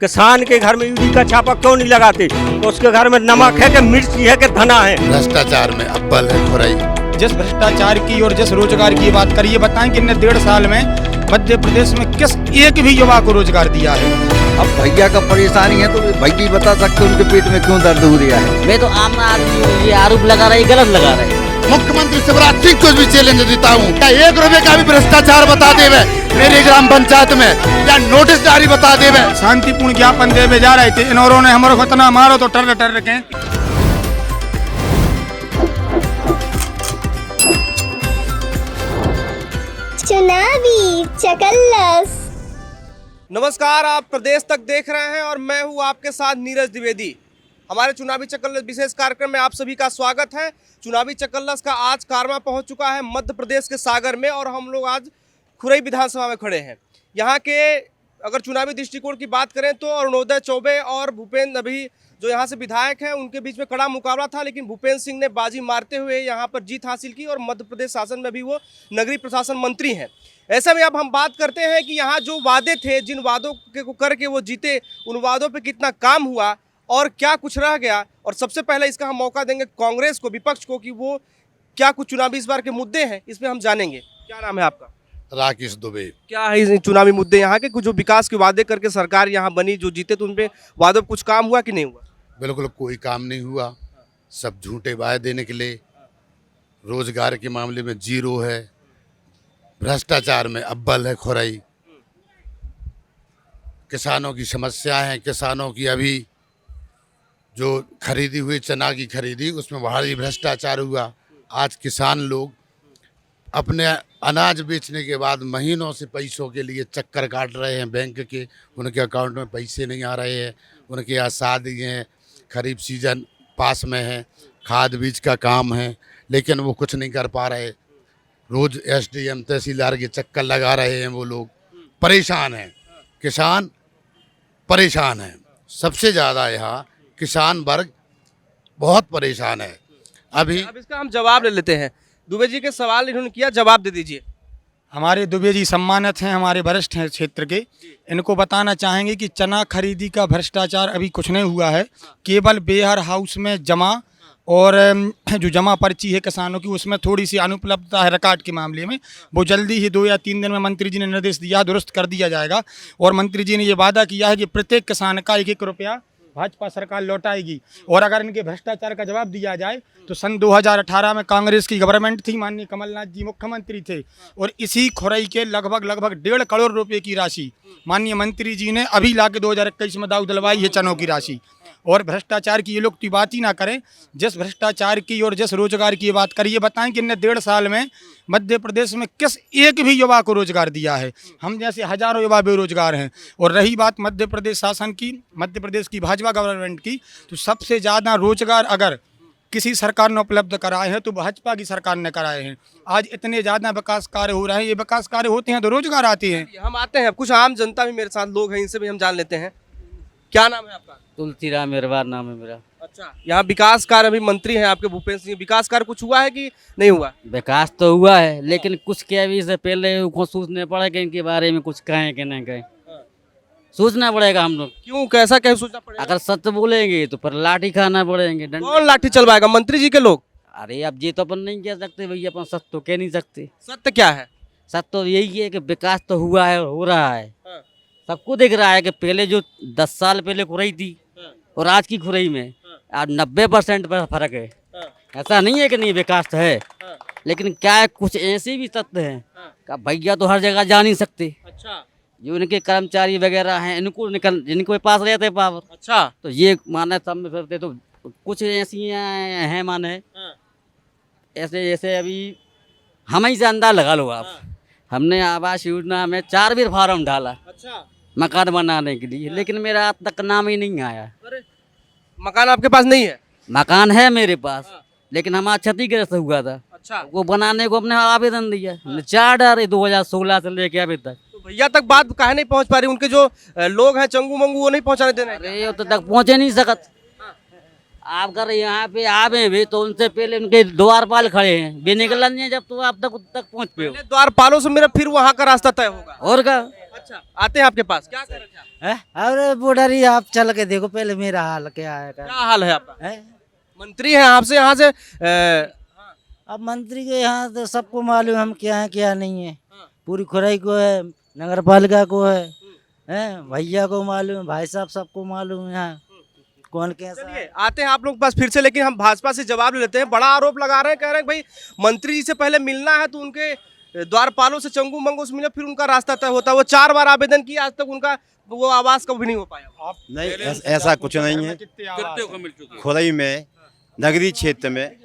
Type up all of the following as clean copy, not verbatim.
किसान के घर में यूरिया का छापा क्यों नहीं लगाते? तो उसके घर में नमक है कि मिर्ची है कि धना है? भ्रष्टाचार में अव्वल है खुराई। जिस भ्रष्टाचार की और जिस रोजगार की बात करिए, बताएं कि इनने 1.5 साल में मध्य प्रदेश में किस एक भी युवा को रोजगार दिया है। अब भैया का परेशानी है तो भैया ही बता सकते उनके पेट में क्यों दर्द हो रहा है। मैं तो आम आदमी हूँ, ये आरोप लगा रहा है, गलत लगा रहा है। मुख्यमंत्री शिवराज सिंह को भी चैलेंज देता हूँ, क्या 1 रुपए का भी भ्रष्टाचार बता देवे मेरे ग्राम पंचायत में, या नोटिस जारी बता देवे। शांतिपूर्ण ज्ञापन देवे जा रहे थे, इन्होंने ने हमारे इतना मारो तो टर रखे। चुनावी चकल्लस। नमस्कार, आप प्रदेश तक देख रहे हैं और मैं हूं आपके साथ नीरज द्विवेदी। हमारे चुनावी चकल्लस विशेष कार्यक्रम में आप सभी का स्वागत है। चुनावी चकल्लस का आज कारवां पहुंच चुका है मध्य प्रदेश के सागर में और हम लोग आज खुरई विधानसभा में खड़े हैं। यहाँ के अगर चुनावी दृष्टिकोण की बात करें तो अरुणोदय चौबे और भूपेंद्र अभी जो यहाँ से विधायक हैं उनके बीच में कड़ा मुकाबला था, लेकिन भूपेंद्र सिंह ने बाजी मारते हुए यहाँ पर जीत हासिल की और मध्य प्रदेश शासन में भी वो नगरीय प्रशासन मंत्री हैं। ऐसे में अब हम बात करते हैं कि यहाँ जो वादे थे, जिन वादों को करके वो जीते, उन वादों पे कितना काम हुआ और क्या कुछ रह गया। और सबसे पहले इसका हम मौका देंगे कांग्रेस को, विपक्ष को, कि वो क्या कुछ चुनावी इस बार के मुद्दे हैं, इसमें हम जानेंगे। क्या नाम है आपका? राकेश दुबे। क्या है इस चुनावी मुद्दे यहाँ के? कुछ जो विकास के वादे करके सरकार यहाँ बनी, जो जीते, तो उन पे वादों पे कुछ काम हुआ कि नहीं हुआ? बिल्कुल कोई काम नहीं हुआ, सब झूठे वादे निकले। रोजगार के मामले में जीरो है, भ्रष्टाचार में अव्वल है खुराई। किसानों की समस्या है, किसानों की अभी जो खरीदी हुई चना की खरीदी उसमें भारी भ्रष्टाचार हुआ। आज किसान लोग अपने अनाज बेचने के बाद महीनों से पैसों के लिए चक्कर काट रहे हैं बैंक के, उनके अकाउंट में पैसे नहीं आ रहे हैं। उनके यहाँ शादी हैं, खरीफ सीजन पास में है, खाद बीज का काम है, लेकिन वो कुछ नहीं कर पा रहे। रोज एसडीएम तहसीलदार के चक्कर लगा रहे हैं। वो लोग परेशान हैं, किसान परेशान हैं। सबसे ज़्यादा यहाँ किसान वर्ग बहुत परेशान है। अभी अब इसका हम जवाब ले लेते हैं। दुबे जी के सवाल इन्होंने किया, जवाब दे दीजिए। हमारे दुबे जी सम्मानित हैं, हमारे वरिष्ठ हैं क्षेत्र के। इनको बताना चाहेंगे कि चना खरीदी का भ्रष्टाचार अभी कुछ नहीं हुआ है। केवल वेयर हाउस में जमा और जो जमा पर्ची है किसानों की, उसमें थोड़ी सी अनुपलब्धता है रिकॉर्ड के मामले में। वो जल्दी ही 2 या 3 दिन में मंत्री जी ने निर्देश दिया, दुरुस्त कर दिया जाएगा। और मंत्री जी ने ये वादा किया है कि प्रत्येक किसान का 1-1 रुपया भाजपा सरकार लौटाएगी। और अगर इनके भ्रष्टाचार का जवाब दिया जाए तो सन 2018 में कांग्रेस की गवर्नमेंट थी, माननीय कमलनाथ जी मुख्यमंत्री थे, और इसी खुराई के लगभग 1.5 करोड़ रुपए की राशि माननीय मंत्री जी ने अभी लाके 2021 में दाव दिलवाई है चनों की राशि। और भ्रष्टाचार की ये लोग तो बात ही ना करें। जिस भ्रष्टाचार की और जिस रोजगार की बात करिए, बताएं कि इनने 1.5 साल में मध्य प्रदेश में किस एक भी युवा को रोजगार दिया है। हम जैसे हजारों युवा बेरोजगार हैं। और रही बात मध्य प्रदेश शासन की, मध्य प्रदेश की भाजपा गवर्नमेंट की, तो सबसे ज़्यादा रोजगार अगर किसी सरकार ने उपलब्ध कराए हैं तो भाजपा की सरकार ने कराए हैं। आज इतने ज़्यादा विकास कार्य हो रहे हैं। ये विकास कार्य होते हैं तो रोजगार आते हैं। हम आते हैं, कुछ आम जनता भी मेरे साथ लोग हैं, इनसे भी हम जान लेते हैं। क्या नाम है आपका? तुलसीराम मेरवार नाम है मेरा। अच्छा, यहाँ विकास कार्य, अभी मंत्री हैं आपके भूपेंद्र सिंह, विकास कार्य कुछ हुआ है कि नहीं हुआ? विकास तो हुआ है, लेकिन कुछ क्या भी से पहले उनको सोचने पड़ेगा इनके बारे में, कुछ कहें कि नहीं कहें। सोचना पड़ेगा हम लोग। क्यों, कैसा क्या सोचना पड़ेगा? अगर सत्य बोलेंगे तो फिर लाठी खाना पड़ेंगे, डंडे। कौन लाठी चलवाएगा? मंत्री जी के लोग? अरे अब ये तो अपन नहीं कह सकते भैया, अपन सत्य तो कह नहीं सकते। सत्य क्या है? सत्य तो यही है कि विकास तो हुआ है और हो रहा है। हाँ। सबको दिख रहा है कि पहले जो 10 साल पहले खुराई थी और आज की खुराई में आज 90% पर फर्क है। ऐसा नहीं है कि नहीं विकास तो है, लेकिन क्या है, कुछ ऐसे भी तथ्य हैं कि भैया तो हर जगह जा नहीं सकते। अच्छा, जो इनके कर्मचारी वगैरह हैं, इनको जिनके पास रहते पावर, अच्छा, तो ये माने सब में फिरते। तो कुछ ऐसी हैं माने ऐसे ऐसे अभी हम ही से अंदाज लगा लो आप। हमने आवास योजना में 4 बार फार्म डाला अच्छा, मकान बनाने के लिए, लेकिन मेरा आज तक नाम ही नहीं आया। अरे मकान आपके पास नहीं है? मकान है मेरे पास, लेकिन हमारा क्षतिग्रस्त हुआ था। अच्छा, वो बनाने को अपने आवेदन दिया, हमने 4 डाले 2016 से लेके अभी तक। तो भैया तक बात काहे नहीं पहुंच पा रही? उनके जो लोग हैं चंगू मंगू, वो नहीं पहुंचाने दे रहे हैं? अरे वो तो तक पहुँचे नहीं सकत। आप अगर यहाँ पे आवे भी तो उनसे पहले उनके द्वारपाल खड़े हैं, वे निकल नहीं है जब तो आप तक पहुँच पे हो। पहले द्वारपालों से मेरा फिर वहाँ का रास्ता तय होगा। और का अच्छा, आते हैं आपके पास, क्या कर रहे थे आप? अरे बुढ़ारी आप चल के देखो पहले मेरा हाल क्या है क्या हाल है आपका? है? मंत्री हैं आपसे यहाँ से अब मंत्री के यहाँ तो सबको मालूम हम क्या है क्या नहीं है। पूरी खुराई को है, नगर पालिका को है, भैया को मालूम है, भाई साहब सबको मालूम है यहाँ कौन कैसा है। चलिए आते हैं आप लोग के पास फिर से, लेकिन हम भाजपा से जवाब ले लेते हैं। बड़ा आरोप लगा रहे हैं, कह रहे हैं भाई मंत्री जी से पहले मिलना है तो उनके द्वारपालों से चंगू मंगू से मिले फिर उनका रास्ता तय होता है। वो 4 बार आवेदन किया, आज तक उनका वो आवास कभी नहीं हो पाया। नहीं ऐसा कुछ नहीं है। खुरई में नगरीय क्षेत्र में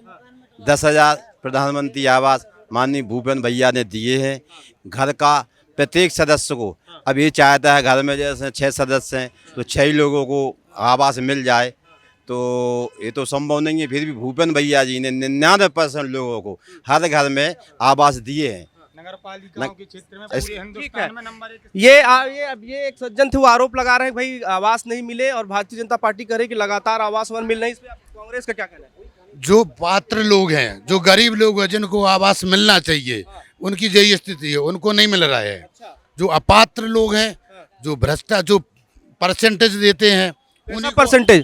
10,000 प्रधानमंत्री आवास माननीय भूपेंद्र भैया ने दिए हैं। घर का प्रत्येक सदस्य को, अब ये चाहता है घर में जैसे 6 सदस्य हैं तो 6 लोगों को आवास मिल जाए, तो ये तो संभव नहीं है। फिर भी भूपेंद्र भैया जी ने 99% लोगों को हर घर में आवास दिए हैं। नगर पालिकाओं के क्षेत्र में पूरे हिंदुस्तान में नंबर 1। ये एक सज्जन थे, वो आरोप लगा रहे हैं भाई आवास नहीं मिले, और भारतीय जनता पार्टी कह रही कि लगातार आवास मिल नहीं। इस पे कांग्रेस का क्या कहना है? जो पात्र लोग हैं, जो गरीब लोग हैं, जिनको आवास मिलना चाहिए, उनकी यही स्थिति है, उनको नहीं मिल रहा है। जो अपात्र लोग हैं, जो भ्रष्टाचार, जो परसेंटेज देते हैं, उन्हीं परसेंटेज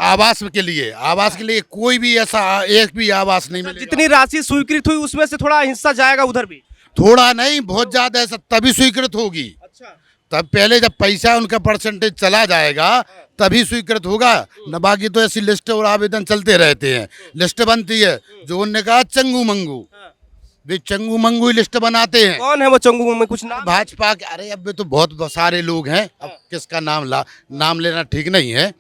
आवास के लिए कोई भी ऐसा एक भी आवास नहीं मिलेगा। जितनी राशि स्वीकृत हुई उसमें से थोड़ा हिस्सा जाएगा उधर भी? थोड़ा नहीं, बहुत ज्यादा, ऐसा तभी स्वीकृत होगी। अच्छा, तब पहले जब पैसा उनका परसेंटेज चला जाएगा तभी स्वीकृत होगा, न बाकी तो ऐसी लिस्ट और आवेदन चलते रहते हैं। लिस्ट बनती है, जो उन्होंने कहा चंगू मंगू, वे चंगू मंगू ही लिस्ट बनाते हैं। कौन है वो चंगू में कुछ नाम? भाजपा के, अरे अब तो बहुत सारे लोग हैं, अब किसका नाम लेना ठीक नहीं है,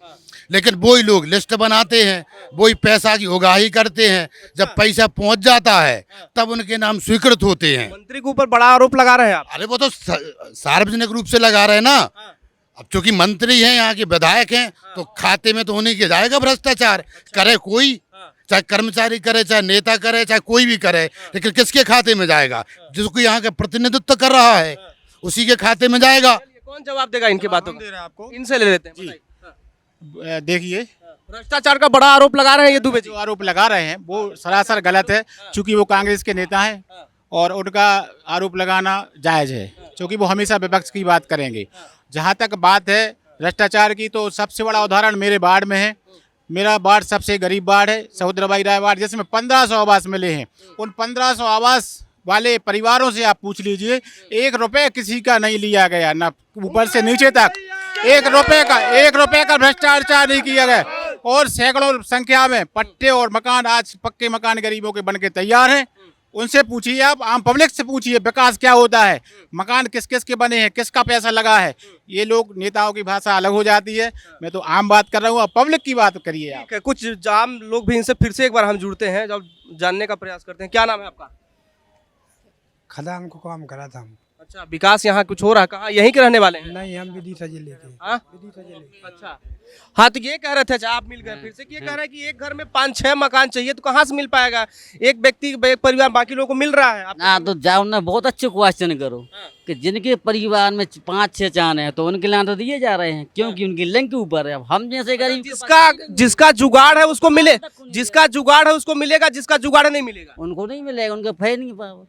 लेकिन वही लोग लिस्ट बनाते हैं, वही पैसा की उगाही करते हैं। जब पैसा पहुंच जाता है तब उनके नाम स्वीकृत होते हैं। मंत्री के ऊपर बड़ा आरोप लगा रहे हैं आप। अरे वो तो सार्वजनिक रूप से लगा रहे हैं ना। अब चूंकि मंत्री हैं, यहाँ के विधायक हैं, तो खाते में तो उन्हीं के जाएगा भ्रष्टाचार। करे कोई, चाहे कर्मचारी करे, चाहे नेता करे, चाहे कोई भी करे, लेकिन किसके खाते में जाएगा? जिसको यहाँ का प्रतिनिधित्व कर रहा है उसी के खाते में जाएगा। कौन जवाब देगा इनकी बातों दे रहे हैं आपको। का? इनसे ले लेते हैं। देखिए, भ्रष्टाचार का बड़ा आरोप लगा रहे हैं ये दुबे जी। जो आरोप लगा रहे हैं वो सरासर गलत है, क्योंकि वो कांग्रेस के नेता हैं और उनका आरोप लगाना जायज़ है, क्योंकि वो हमेशा विपक्ष की बात करेंगे। जहाँ तक बात है भ्रष्टाचार की, तो सबसे बड़ा उदाहरण मेरे वार्ड में है। मेरा वार्ड सबसे गरीब वार्ड है, सहोदराबाई राय वार्ड, जिसमें 1500 आवास मिले हैं। उन 1500 आवास वाले परिवारों से आप पूछ लीजिए, 1 रुपये किसी का नहीं लिया गया, ना ऊपर से नीचे तक 1 रुपये का भ्रष्टाचार नहीं किया गया। और सैकड़ों संख्या में पट्टे और मकान, आज पक्के मकान गरीबों के बनके तैयार हैं। उनसे पूछिए, आप आम पब्लिक से पूछिए विकास क्या होता है, मकान किस किस के बने हैं, किसका पैसा लगा है। ये लोग, नेताओं की भाषा अलग हो जाती है, मैं तो आम बात कर रहा हूँ, अब पब्लिक की बात करिए आप। कुछ आम लोग भी इनसे फिर से एक बार हम जुड़ते हैं, जब जानने का प्रयास करते हैं। क्या नाम है आपका? खदान को काम करा था हम। अच्छा, विकास यहाँ कुछ हो रहा है? कहाँ, यहीं के रहने वाले हैं? नहीं, हम विदिशा जिले के। हाँ? अच्छा, हाँ, तो ये कह रहे थे, अच्छा आप मिल गए फिर से, कि ये कह रहे हैं कि एक घर में 5-6 मकान चाहिए, तो कहाँ से मिल पाएगा? एक व्यक्ति, एक परिवार, बाकी लोगों को मिल रहा है। ना तो जाओ ना, बहुत अच्छे क्वेश्चन करो कि जिनके परिवार में 5-6 चान है तो उनके लिए तो दिए जा रहे हैं, क्योंकि उनकी लिंक के ऊपर है। अब हम जैसे गरीब, जिसका जुगाड़ है उसको मिले, जिसका जुगाड़ है उसको मिलेगा, जिसका जुगाड़ नहीं मिलेगा उनको नहीं मिलेगा, उनके फै नहीं पाओ।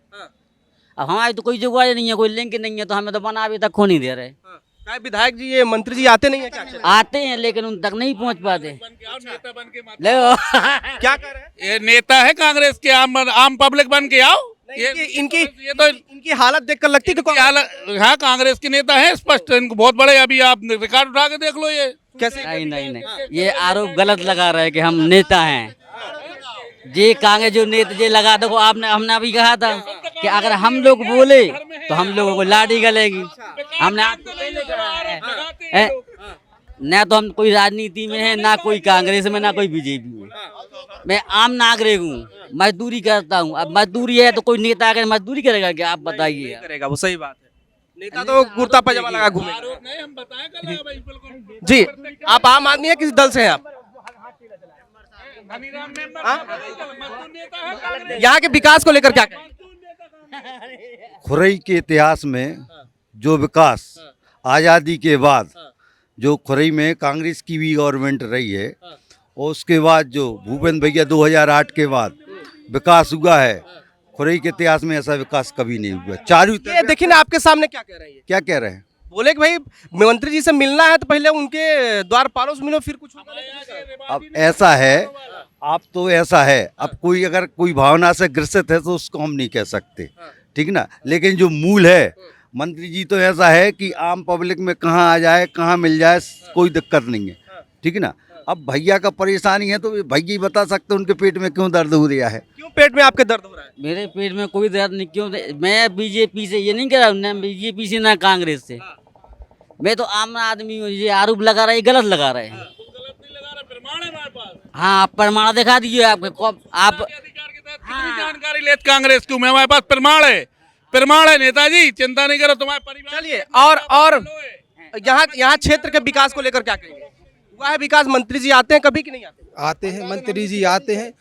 अब हमारी तो कोई जुगाड़ नहीं है, कोई लिंक नहीं है, तो हमें तो बना अभी तक खो नहीं दे रहे। विधायक जी, ये मंत्री जी आते नहीं है क्या? आते हैं लेकिन उन तक नहीं पहुंच पाते। ले क्या कर रहे हैं? ये नेता है कांग्रेस के, आम पब्लिक बन के आओ। इनकी हालत देखकर लगती है कि हाँ, कांग्रेस के नेता है, स्पष्ट, इनको बहुत बड़े, अभी आप रिकॉर्ड उठा के देख लो। ये कैसे? नहीं, ये आरोप गलत लगा रहे हैं कि हम नेता हैं। ये कांग्रेस जो नेता जे लगा, देखो हमने अभी कहा था कि अगर हम लोग बोले तो हम लोगों को लाठी गलेगी। हमने आपको पहले कहा है, न तो हम कोई राजनीति में है, ना कोई कांग्रेस में, ना कोई बीजेपी में। मैं आम नागरिक हूँ, मजदूरी करता हूँ। अब मजदूरी है तो कोई नेता आकर मजदूरी करेगा क्या? आप बताइए। करेगा, वो सही बात है। नेता तो कुर्ता पजामा लगा घूमेगा। जी, आप आम आदमी है, किसी दल से हैं आप? यहाँ के विकास को लेकर क्या कहें? खुरई के इतिहास में जो विकास आज़ादी के बाद जो खुरई में कांग्रेस की भी गवर्नमेंट रही है, और उसके बाद जो भूपेंद्र भैया 2008 के बाद विकास हुआ है, खुरई के इतिहास में ऐसा विकास कभी नहीं हुआ। चारों ये देखिए ना आपके सामने क्या कह रही है, क्या कह रहे हैं? बोले कि भाई मंत्री जी से मिलना है तो पहले उनके द्वारपालों से मिलो फिर कुछ होगा। अब ऐसा है, अब तो ऐसा है, अब कोई अगर कोई भावना से ग्रसित है तो उसको हम नहीं कह सकते, ठीक ना। लेकिन जो मूल है, मंत्री जी तो ऐसा है कि आम पब्लिक में कहाँ आ जाए, कहाँ मिल जाए, कोई दिक्कत नहीं है, ठीक ना। अब भैया का परेशानी है तो भैया ही बता सकते उनके पेट में क्यों दर्द हो रहा है। क्यों पेट में आपके दर्द हो रहा है? मेरे पेट में कोई दर्द नहीं। क्यों? मैं बीजेपी से ये नहीं कह रहा हूँ, ना बीजेपी से ना कांग्रेस से। मैं तो आम आदमी हूँ। ये आरोप लगा रहे, गलत लगा रहे हैं। हाँ, प्रमाण दिखा दीजिए आपके। आप जानकारी लेते कांग्रेस की, हमारे पास प्रमाण है नेताजी, चिंता नहीं करो तुम्हारे परिवार। चलिए, और यहाँ क्षेत्र के विकास को लेकर क्या कहेंगे? हुआ है विकास? मंत्री जी आते हैं कभी कि नहीं आते? आते हैं, मंत्री जी आते हैं।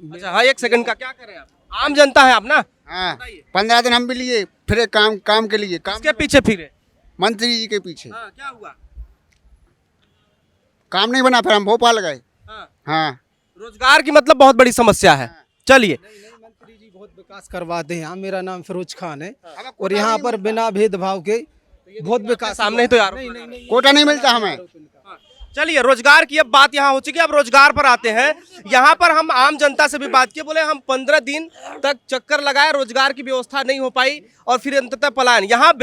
अच्छा, हाँ, एक सेकंड का क्या करें आप? आम जनता है आप ना? हाँ, 15 दिन हम भी लिए फिर काम के लिए। काम किसके पीछे फिरे? मंत्री जी के पीछे। हाँ, क्या हुआ? काम नहीं बना, फिर हम भोपाल गए। हाँ, रोजगार की मतलब बहुत बड़ी समस्या है। चलिए, मंत्री जी बहुत विकास करवाते हैं। मेरा नाम फिरोज खान है और यहाँ पर बिना भेदभाव के बहुत विकास। सामने ही तो यार कोटा नहीं मिलता हमें। चलिए, रोजगार की अब बात यहाँ हो चुकी है। अब रोजगार पर आते हैं। यहाँ पर हम आम जनता से भी बात किए, बोले हम 15 दिन तक चक्कर लगाए, रोजगार की व्यवस्था नहीं हो पाई और फिर अंततः पलायन। यहाँ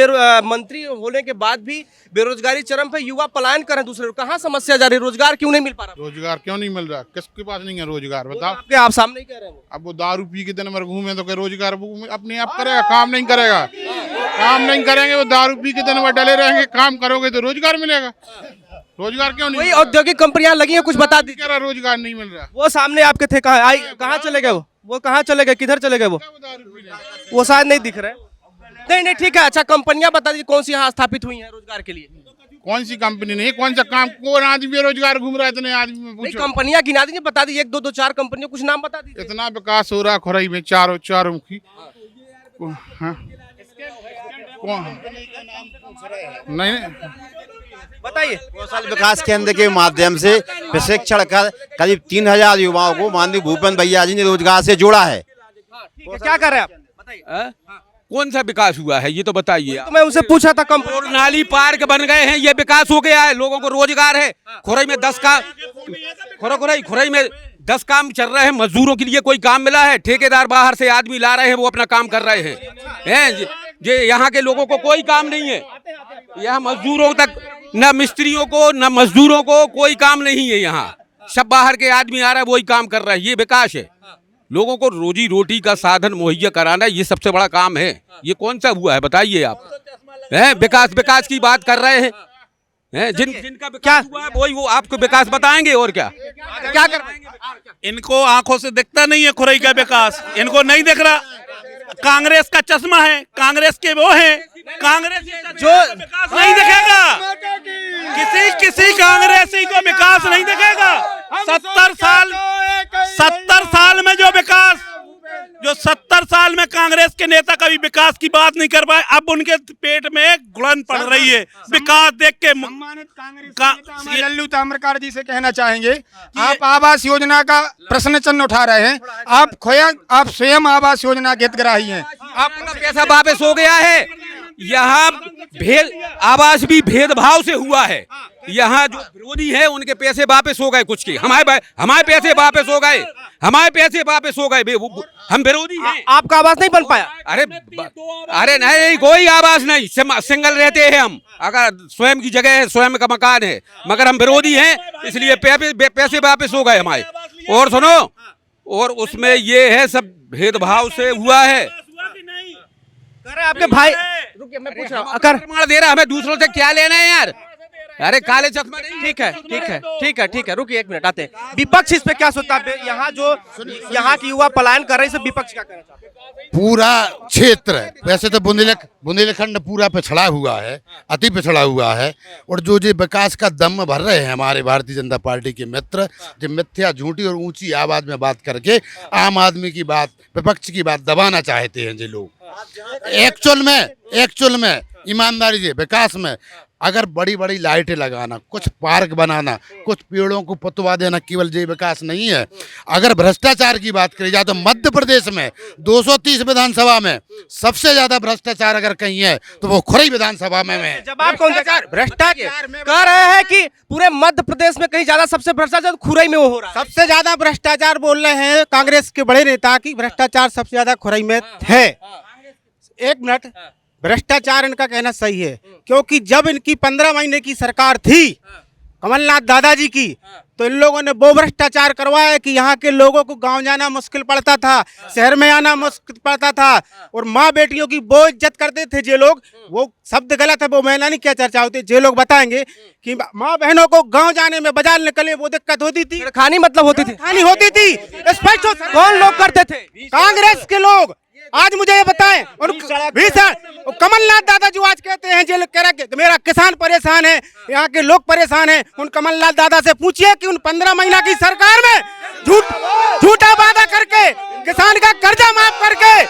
मंत्री होने के बाद भी बेरोजगारी चरम पे, युवा पलायन कर रहे हैं दूसरे। कहाँ समस्या जा रही है? रोजगार क्यों नहीं मिल पा रहा? रोजगार क्यों नहीं मिल रहा? किसके पास नहीं है रोजगार, बताओ। आप सामने ही कह रहे हैं। अब वो दारू पी के दिन भर घूमे तो क्या रोजगार अपने आप करेगा? काम नहीं करेगा, काम नहीं करेंगे। वो दारू पी के दिन भर डले रहेंगे। काम करोगे तो रोजगार मिलेगा। रोजगार क्यों नहीं? वही औद्योगिक कंपनियां लगी हैं, कुछ बता दीजिए। रोजगार नहीं मिल रहा। वो सामने आपके थे, कहाँ चले गए? वो कहाँ चले गए? किधर चले गए? वो शायद नहीं दिख रहे। नहीं, ठीक है। अच्छा, कंपनियां बता दीजिए कौन सी यहाँ स्थापित हुई हैं रोजगार के लिए? कौन सी कंपनी नहीं, कौन सा काम, कौन आदमी बेरोजगार घूम रहा है? इतने आदमी में पूछो। कंपनियां गिना दीजिए, बता दीजिए, 1 2 4 कंपनियों, कुछ नाम बता दीजिए। इतना विकास हो रहा खुरई में, चारों की। नहीं, बताइए। कौशल विकास केंद्र के माध्यम से प्रशिक्षण कर करीब 3000 युवाओं को माननीय भूपेंद्र भैया जी ने रोजगार से जोड़ा है। क्या कर रहे हैं आप? बताइए। कौन सा विकास हुआ है ये तो बताइए। तो मैं उनसे पूछा था, और नाली पार्क बन गए हैं, ये विकास हो गया है। लोगों को रोजगार है। खुरई में 10 काम, खुरई में 10 काम चल रहे हैं। मजदूरों के लिए कोई काम मिला है? ठेकेदार बाहर से आदमी ला रहे हैं, वो अपना काम कर रहे हैं। ये यहाँ के लोगों को कोई काम नहीं है। यहाँ मजदूरों तक, न मिस्त्रियों को न मजदूरों को कोई काम नहीं है। यहाँ सब बाहर के आदमी आ रहा है, वही काम कर रहा है। ये विकास है। लोगों को रोजी रोटी का साधन मुहैया कराना, ये सबसे बड़ा काम है। ये कौन सा हुआ है बताइए आप? विकास की बात कर रहे हैं। जिनका विकास हुआ है वही वो आपको विकास बताएंगे। और क्या कर? इनको आंखों से दिखता नहीं है खुरई का विकास, इनको नहीं दिख रहा। कांग्रेस का चश्मा है, कांग्रेस के वो है। कांग्रेस जो विकास नहीं दिखेगा, किसी कांग्रेसी को विकास नहीं दिखेगा। 70 साल में जो विकास, जो 70 साल में कांग्रेस के नेता कभी विकास की बात नहीं कर पाए, अब उनके पेट में गुड़न पड़ रही है विकास देख के। लल्लू ताम्रकार जी से कहना चाहेंगे, आप आवास योजना का प्रश्न चिन्ह उठा रहे हैं। आप स्वयं आवास योजना के हितग्राही हैं। आपका पैसा वापस हो गया है। यहाँ आवास भी भेदभाव से हुआ है। यहाँ जो विरोधी है उनके पैसे वापस हो गए, कुछ के हमारे पैसे वापस हो गए। हम विरोधी हैं। आपका आवास नहीं बन पाया? अरे नहीं, कोई आवास नहीं। सिंगल रहते हैं हम। अगर स्वयं की जगह है, स्वयं का मकान है, मगर हम विरोधी हैं, इसलिए पैसे वापस हो गए हमारे। और सुनो, और उसमें ये है सब भेदभाव से हुआ है। आपके भाई, रुकिए, मैं पूछ रहा हूँ। प्रमाण दे रहा, हमें दूसरों से क्या लेना है यार? अरे काले चश्मा नहीं। ठीक है, रुकिए 1 मिनट, आते हैं। विपक्ष इस पे क्या सोचता है? यहाँ की युवा पलायन कर रही है, विपक्ष क्या कहना चाहता है? पूरा क्षेत्र है, वैसे तो बुंदेलखंड पूरा पिछड़ा हुआ है, अति पिछड़ा हुआ है। और जो विकास का दम भर रहे हैं हमारे भारतीय जनता पार्टी के मित्र, जो मिथ्या, झूठी और ऊंची आवाज में बात करके आम आदमी की बात, विपक्ष की बात दबाना चाहते हैं जो लोग। एक्चुअल में ईमानदारी से विकास में अगर बड़ी बड़ी लाइटें लगाना, कुछ पार्क बनाना, कुछ पेड़ों को पुतवा देना केवल ये विकास नहीं है। अगर भ्रष्टाचार की बात करी जाए तो मध्य प्रदेश में 230 विधानसभा में सबसे ज्यादा भ्रष्टाचार अगर कहीं है तो वो खुरई विधानसभा में है। जवाब कौन देगा? भ्रष्टाचार कह रहे हैं कि पूरे मध्य प्रदेश में कहीं ज्यादा सबसे भ्रष्टाचार खुरई में वो हो रहा है। सबसे ज्यादा भ्रष्टाचार बोल रहे हैं कांग्रेस के बड़े नेता की भ्रष्टाचार सबसे ज्यादा खुरई में है। एक मिनट, भ्रष्टाचार इनका कहना सही है, क्योंकि जब इनकी 15 महीने की सरकार थी कमलनाथ दादाजी की, तो इन लोगों ने वो भ्रष्टाचार करवाया कि यहाँ के लोगों को गांव जाना मुश्किल पड़ता था, शहर में आना मुश्किल पड़ता था, और माँ बेटियों की वो इज्जत करते थे जे लोग, वो शब्द गलत है, वो मैंने नहीं क्या चर्चा होती, जे लोग बताएंगे कि माँ बहनों को गांव जाने में बाजार निकले वो दिक्कत होती थी, खानी मतलब होती थी, खानी होती थी। स्पष्ट कौन लोग करते थे? कांग्रेस के लोग। आज मुझे ये बताएं, भीषण कमलनाथ दादा जो आज कहते हैं जे कह रहा कि मेरा किसान परेशान है, यहाँ के लोग परेशान हैं, उन कमलनाथ दादा से पूछिए कि उन 15 महीना की सरकार में झूठा वादा करके किसान का कर्जा माफ करके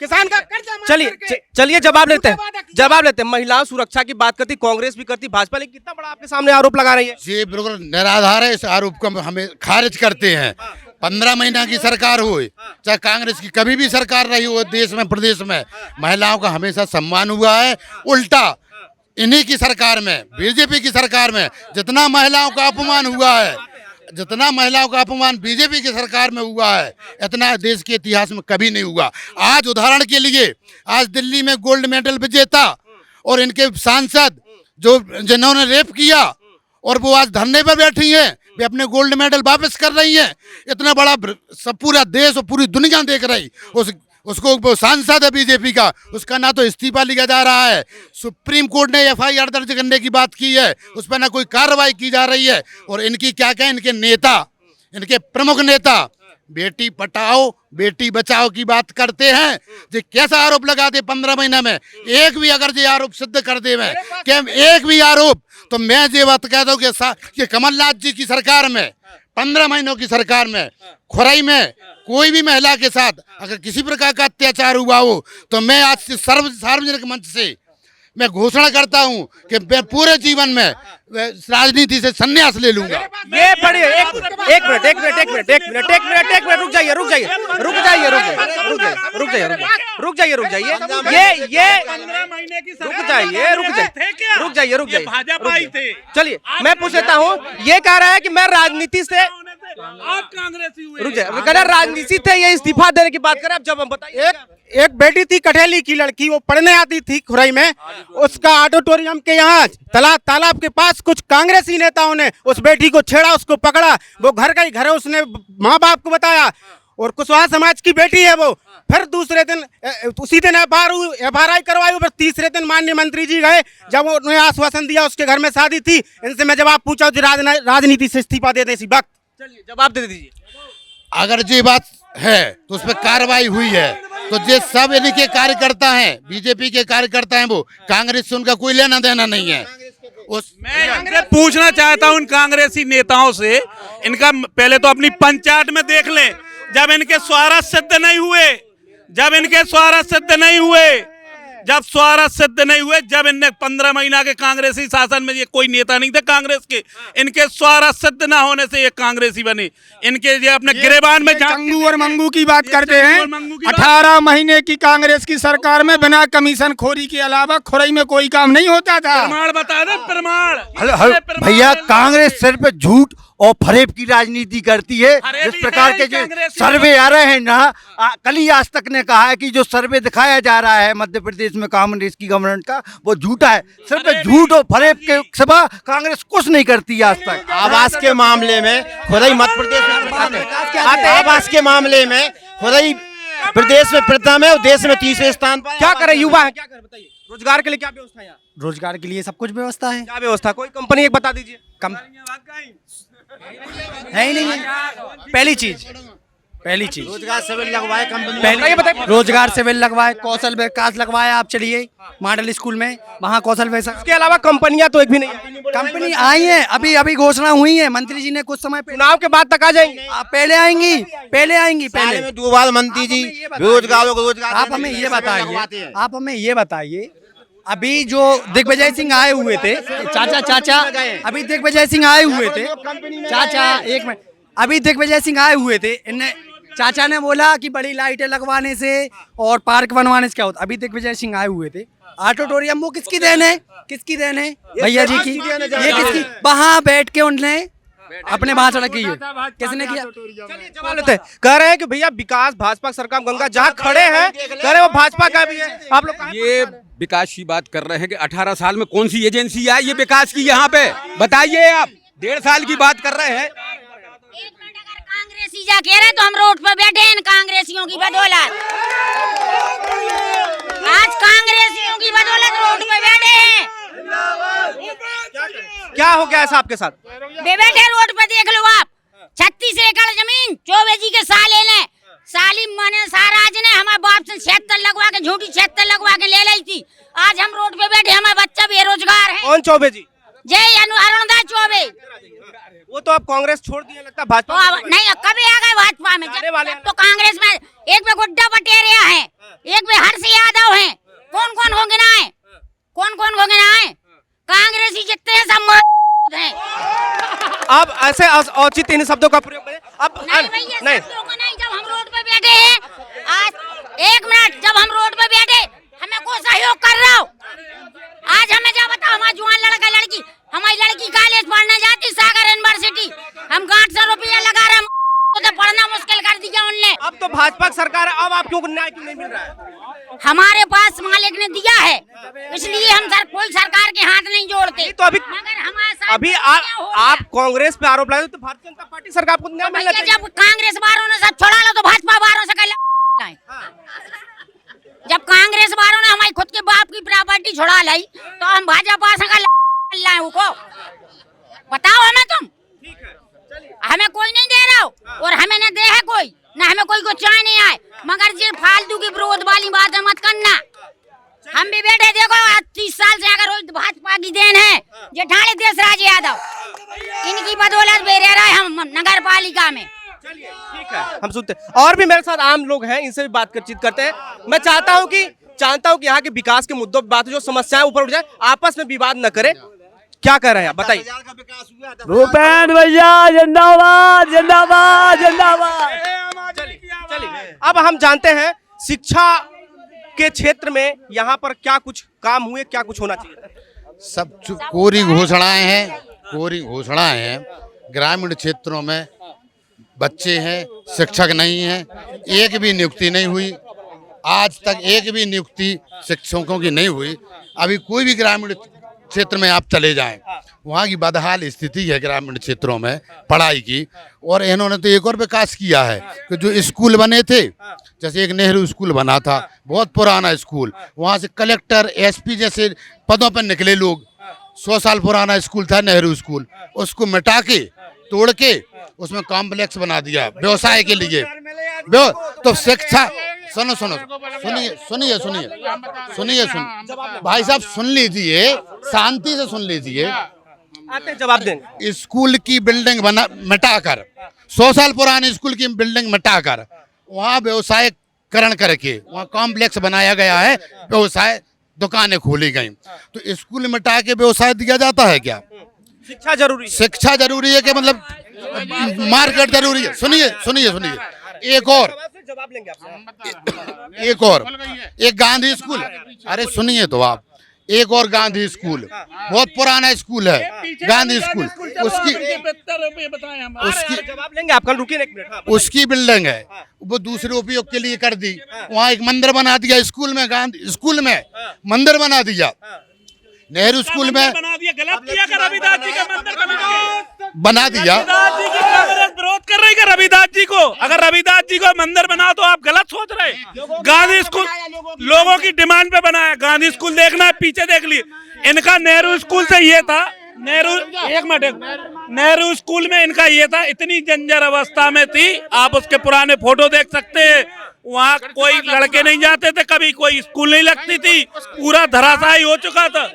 किसान का कर्जा माफ करके चलिए जवाब लेते हैं। महिला सुरक्षा की बात करती, कांग्रेस भी करती, भाजपा, लेकिन कितना बड़ा आपके सामने आरोप लगा रही है। ये बिल्कुल निराधार है। इस आरोप को हमें खारिज करते हैं। 15 महीना की सरकार हो, चाहे कांग्रेस की कभी भी सरकार रही हो देश में प्रदेश में, महिलाओं का हमेशा सम्मान हुआ है। उल्टा इन्हीं की सरकार में, बीजेपी की सरकार में जितना महिलाओं का अपमान हुआ है, जितना महिलाओं का अपमान बीजेपी की सरकार में हुआ है, इतना देश के इतिहास में कभी नहीं हुआ। आज उदाहरण के लिए, आज दिल्ली में गोल्ड मेडल विजेता और इनके सांसद जिन्होंने रेप किया और वो आज धरने पर बैठी हैं, वे अपने गोल्ड मेडल वापस कर रही हैं। इतना बड़ा सब पूरा देश और पूरी दुनिया देख रही, उसको वो सांसद है बीजेपी का, उसका ना तो इस्तीफा लिया जा रहा है। सुप्रीम कोर्ट ने FIR दर्ज करने की बात की है, उस पर ना कोई कार्रवाई की जा रही है। और इनकी क्या इनके नेता, इनके प्रमुख नेता बेटी पढ़ाओ बेटी बचाओ की बात करते हैं। जो कैसा आरोप लगाते 15 महीना में, एक भी अगर ये आरोप सिद्ध कर दे में कि एक भी आरोप, तो मैं ये बात कहता हूँ कि कमलनाथ जी की सरकार में 15 महीनों की सरकार में खुरई में कोई भी महिला के साथ अगर किसी प्रकार का अत्याचार हुआ हो, तो मैं आज से सार्वजनिक मंच से मैं घोषणा करता हूं कि मैं पूरे जीवन में राजनीति से संन्यास ले लूंगा। ये बड़ी एक मिनट रुक जाइए चलिए मैं पूछ लेता हूँ। ये कह रहा है कि मैं राजनीति से, आप कांग्रेसी हुए, राजनीति थे, ये इस्तीफा देने की बात करें। अब जब हम बताइए, एक बेटी थी कठेली की लड़की, वो पढ़ने आती थी खुरई में, उसका ऑडिटोरियम के यहाँ तालाब के पास कुछ कांग्रेसी नेताओं ने उस बेटी को छेड़ा, उसको पकड़ा, वो घर गई, घर उसने माँ बाप को बताया, और कुशवाहा समाज की बेटी है वो। फिर दूसरे दिन उसी दिन FRI करवाई, फिर तीसरे दिन माननीय मंत्री जी गए, जब उन्होंने आश्वासन दिया, उसके घर में शादी थी, इनसे मैं जवाब पूछा राजनीति से इस्तीफा दे दे इसी वक्त। चलिए जवाब दे दीजिए। अगर ये बात है तो उस पर कार्रवाई हुई है, तो ये सब इनके कार्यकर्ता हैं, बीजेपी के कार्यकर्ता हैं, वो कांग्रेस से उनका कोई लेना देना नहीं है। मैं पूछना चाहता हूं इन कांग्रेसी नेताओं से, इनका पहले तो अपनी पंचायत में देख लें, जब इनके स्वारथ सिद्ध नहीं हुए, जब इनने 15 महीना के कांग्रेसी शासन में, ये कोई नेता नहीं थे कांग्रेस के, इनके स्वारथ सिद्ध ना होने से ये कांग्रेसी बने। इनके ये अपने गिरेबान में चंगू और मंगू की बात करते हैं। 18 महीने की कांग्रेस की सरकार में बिना कमीशन खोरी के अलावा खुरई में कोई काम नहीं होता था। प्रमाण बता दे, प्रमाण। भैया, कांग्रेस सिर्फ झूठ और फरेब की राजनीति करती है। जिस प्रकार के जो सर्वे आ रहे हैं ना, कल ही आज तक ने कहा है कि जो सर्वे दिखाया जा रहा है मध्य प्रदेश में कांग्रेस की गवर्नमेंट का, वो झूठा है। सिर्फ झूठ और फरेब के सिवा कांग्रेस कुछ नहीं करती आज तक। आवास के मामले में खुरई मध्य प्रदेश में, आवास के मामले में खुरई प्रदेश में प्रथम है और देश में तीसरे स्थान पर। क्या करे युवा है, क्या करे बताइए, रोजगार के लिए क्या व्यवस्था है यहाँ? रोजगार के लिए सब कुछ व्यवस्था है। क्या व्यवस्था, कोई कंपनी एक बता दीजिए। है ही नहीं। पहली चीज रोजगार सिविल लगवाए कंपनी, पहले रोजगार सिविल लगवाए, कौशल विकास लगवाया। आप चलिए मॉडल स्कूल में, वहाँ कौशल विकास, उसके अलावा कंपनियां तो एक भी नहीं। कंपनी आई है, अभी घोषणा हुई है, मंत्री जी ने कुछ समय चुनाव के बाद तक आ जाएंगी। पहले आएंगी साल में 2 बार मंत्री जी बेरोजगारों को रोजगार। आप हमें ये बताइए अभी जो दिग्विजय सिंह आए हुए थे, चाचा अभी दिग्विजय सिंह आए हुए थे, चाचा एक मिनट, अभी दिग्विजय सिंह आए हुए थे, इनने चाचा ने बोला कि बड़ी लाइटें लगवाने से और पार्क बनवाने से क्या होता। अभी दिग्विजय सिंह आए हुए थे, ऑडिटोरियम वो किसकी देन है, किसकी देन है भैया जी की, ये किसकी, वहाँ बैठ के उनने अपने भाषण की है, किसने किया। जवाब लेते हैं। कह रहे हैं कि भैया विकास भाजपा सरकार गंगा जहाँ खड़े हैं कह रहे वो भाजपा का भी है। आप लोग ये विकास की बात कर रहे हैं कि 18 साल में कौन सी एजेंसी आई ये विकास की यहाँ पे, बताइए आप। 1.5 साल की बात कर रहे हैं। कांग्रेसी जा कह रहे तो हम रोड पर बैठे हैं कांग्रेसियों की बदौलत, आज कांग्रेसियों की बदौलत रोड पर बैठे हैं। क्या हो गया ऐसा आपके साथ? बैठे रोड पर देख लो आप, 36 एकड़ जमीन चौबे जी के साले ने, साली माने साराज ने हमारे बाप से 76 लगवा के, झूठी 76 लगवा के ले ली थी। आज हम रोड पे बैठे, हमारे बच्चा बेरोजगार है। कौन चौबे जी? जय अरुणदास चौबे। वो तो अब कांग्रेस छोड़ दिए लगता भाजपा नहीं, कभी आ गए भाजपा में, जब तो कांग्रेस में एक पे गुड्डा पटेरिया है, एक पे हर्ष यादव है, कौन कौन हो गिनाए, कौन कौन हो गिनाए, कांग्रेसी जितने हैं सब हैं। अब ऐसे औचित्य इन शब्दों का प्रयोग करें अब नहीं, जब हम रोड पे बैठे हैं आज, एक मिनट, जब हम रोड पे बैठे हमें कोई सहयोग कर रहा हो, आज हमें क्या बताओ, हमारा जवान लड़का लड़की, हमारी लड़की कॉलेज पढ़ने जाती सागर यूनिवर्सिटी, हम 800 रुपया लगा रहे हैं, तो पढ़ना मुश्किल कर दिया उनने। अब तो भाजपा सरकार है, अब आप क्यों न्याय क्यों नहीं मिल रहा है? हमारे पास मालिक ने दिया है, इसलिए हम कोई सरकार के हाथ नहीं जोड़ते। तो अभी आप कांग्रेस पे आरोप लगाए तो भारतीय जनता पार्टी सरकार को न्याय मिलना चाहिए। जब कांग्रेस वालों ने सब छोड़ा लो तो भाजपा वालों से कर, जब कांग्रेस वालों ने हमारी खुद के बाप की प्रॉपर्टी छुड़ा लाई तो हम भाजपा से कर बताओ हमें, तुम हमें कोई नहीं दे रहा हो और हमें न दे है कोई, ना हमें कोई को चाय नहीं आए, मगर ये फालतू की विरोध वाली बात मत करना। हम भी बैठे देखो 30 साल से अगर भाजपा की देन है, जेठानी देशराज यादव, इनकी बदौलत भी रह रहा है हम नगर पालिका में। ठीक है, हम सुनते और भी मेरे साथ आम लोग हैं, इनसे भी बातचीत करते हैं। मैं चाहता हूं कि यहाँ के विकास के मुद्दों पर बात, जो समस्याएं ऊपर उठ जाए, आपस में विवाद न करे। क्या कह रहे हैं आप बताइए। भूपेंद्र भैया जिंदाबाद जिंदाबाद जिंदाबाद। चलिए अब हम जानते हैं शिक्षा के क्षेत्र में यहाँ पर क्या कुछ काम हुए, क्या कुछ होना चाहिए। सब कोरी घोषणाएं हैं, कोरी घोषणाएं हैं। ग्रामीण क्षेत्रों में बच्चे हैं, शिक्षक नहीं हैं, एक भी नियुक्ति नहीं हुई, आज तक एक भी नियुक्ति शिक्षकों की नहीं हुई। अभी कोई भी ग्रामीण क्षेत्र में आप चले जाएं, वहाँ की बदहाल स्थिति है ग्रामीण क्षेत्रों में पढ़ाई की। और इन्होंने तो एक और विकास किया है कि जो स्कूल बने थे, जैसे एक नेहरू स्कूल बना था, बहुत पुराना स्कूल, वहाँ से कलेक्टर एसपी जैसे पदों पर निकले लोग, 100 साल पुराना स्कूल था नेहरू स्कूल, उसको मिटा के तोड़ के उसमें कॉम्प्लेक्स बना दिया व्यवसाय के लिए। तो शिक्षा सुनो सुनो सुनिए सुनिए सुनिए सुनिए सुन भाई साहब सुन लीजिए, शांति से सुन लीजिए। आते जवाब देंगे। स्कूल की बिल्डिंग बना मिटाकर, 100 साल पुराने स्कूल की बिल्डिंग मिटाकर वहाँ व्यवसायकरण करके वहाँ कॉम्प्लेक्स बनाया गया है, व्यवसाय दुकानें खोली गई। तो स्कूल मिटा के व्यवसाय दिया जाता है क्या? शिक्षा जरूरी, शिक्षा जरूरी है कि मतलब मार्केट जरूरी है? सुनिए सुनिए सुनिए, एक और एक गांधी स्कूल, अरे सुनिए तो आप, एक और गांधी स्कूल बहुत पुराना स्कूल है, गांधी स्कूल, उसकी जवाब लेंगे आपका, रुकिए एक मिनट। उसकी बिल्डिंग है, वो दूसरे उपयोग के लिए कर दी, वहाँ एक मंदिर बना दिया स्कूल में, गांधी स्कूल में मंदिर बना दिया, नेहरू स्कूल में बना दिया। गलत किया कर रविदास जी का मंदिर बना दिया। रविदास जी की कांग्रेस विरोध कर रही है रविदास जी को, अगर रविदास जी को मंदिर बनाओ तो आप गलत सोच रहे। गांधी स्कूल लोगों की डिमांड पे बनाया, गांधी स्कूल देखना है, पीछे देख लिए। इनका नेहरू स्कूल से ये था, नेहरू एक मिनट, नेहरू स्कूल में इनका ये था, इतनी जंजर अवस्था में थी, आप उसके पुराने फोटो देख सकते हैं। वहाँ कोई लड़के नहीं जाते थे, कभी कोई स्कूल नहीं लगती थी, पूरा धराशायी हो चुका था।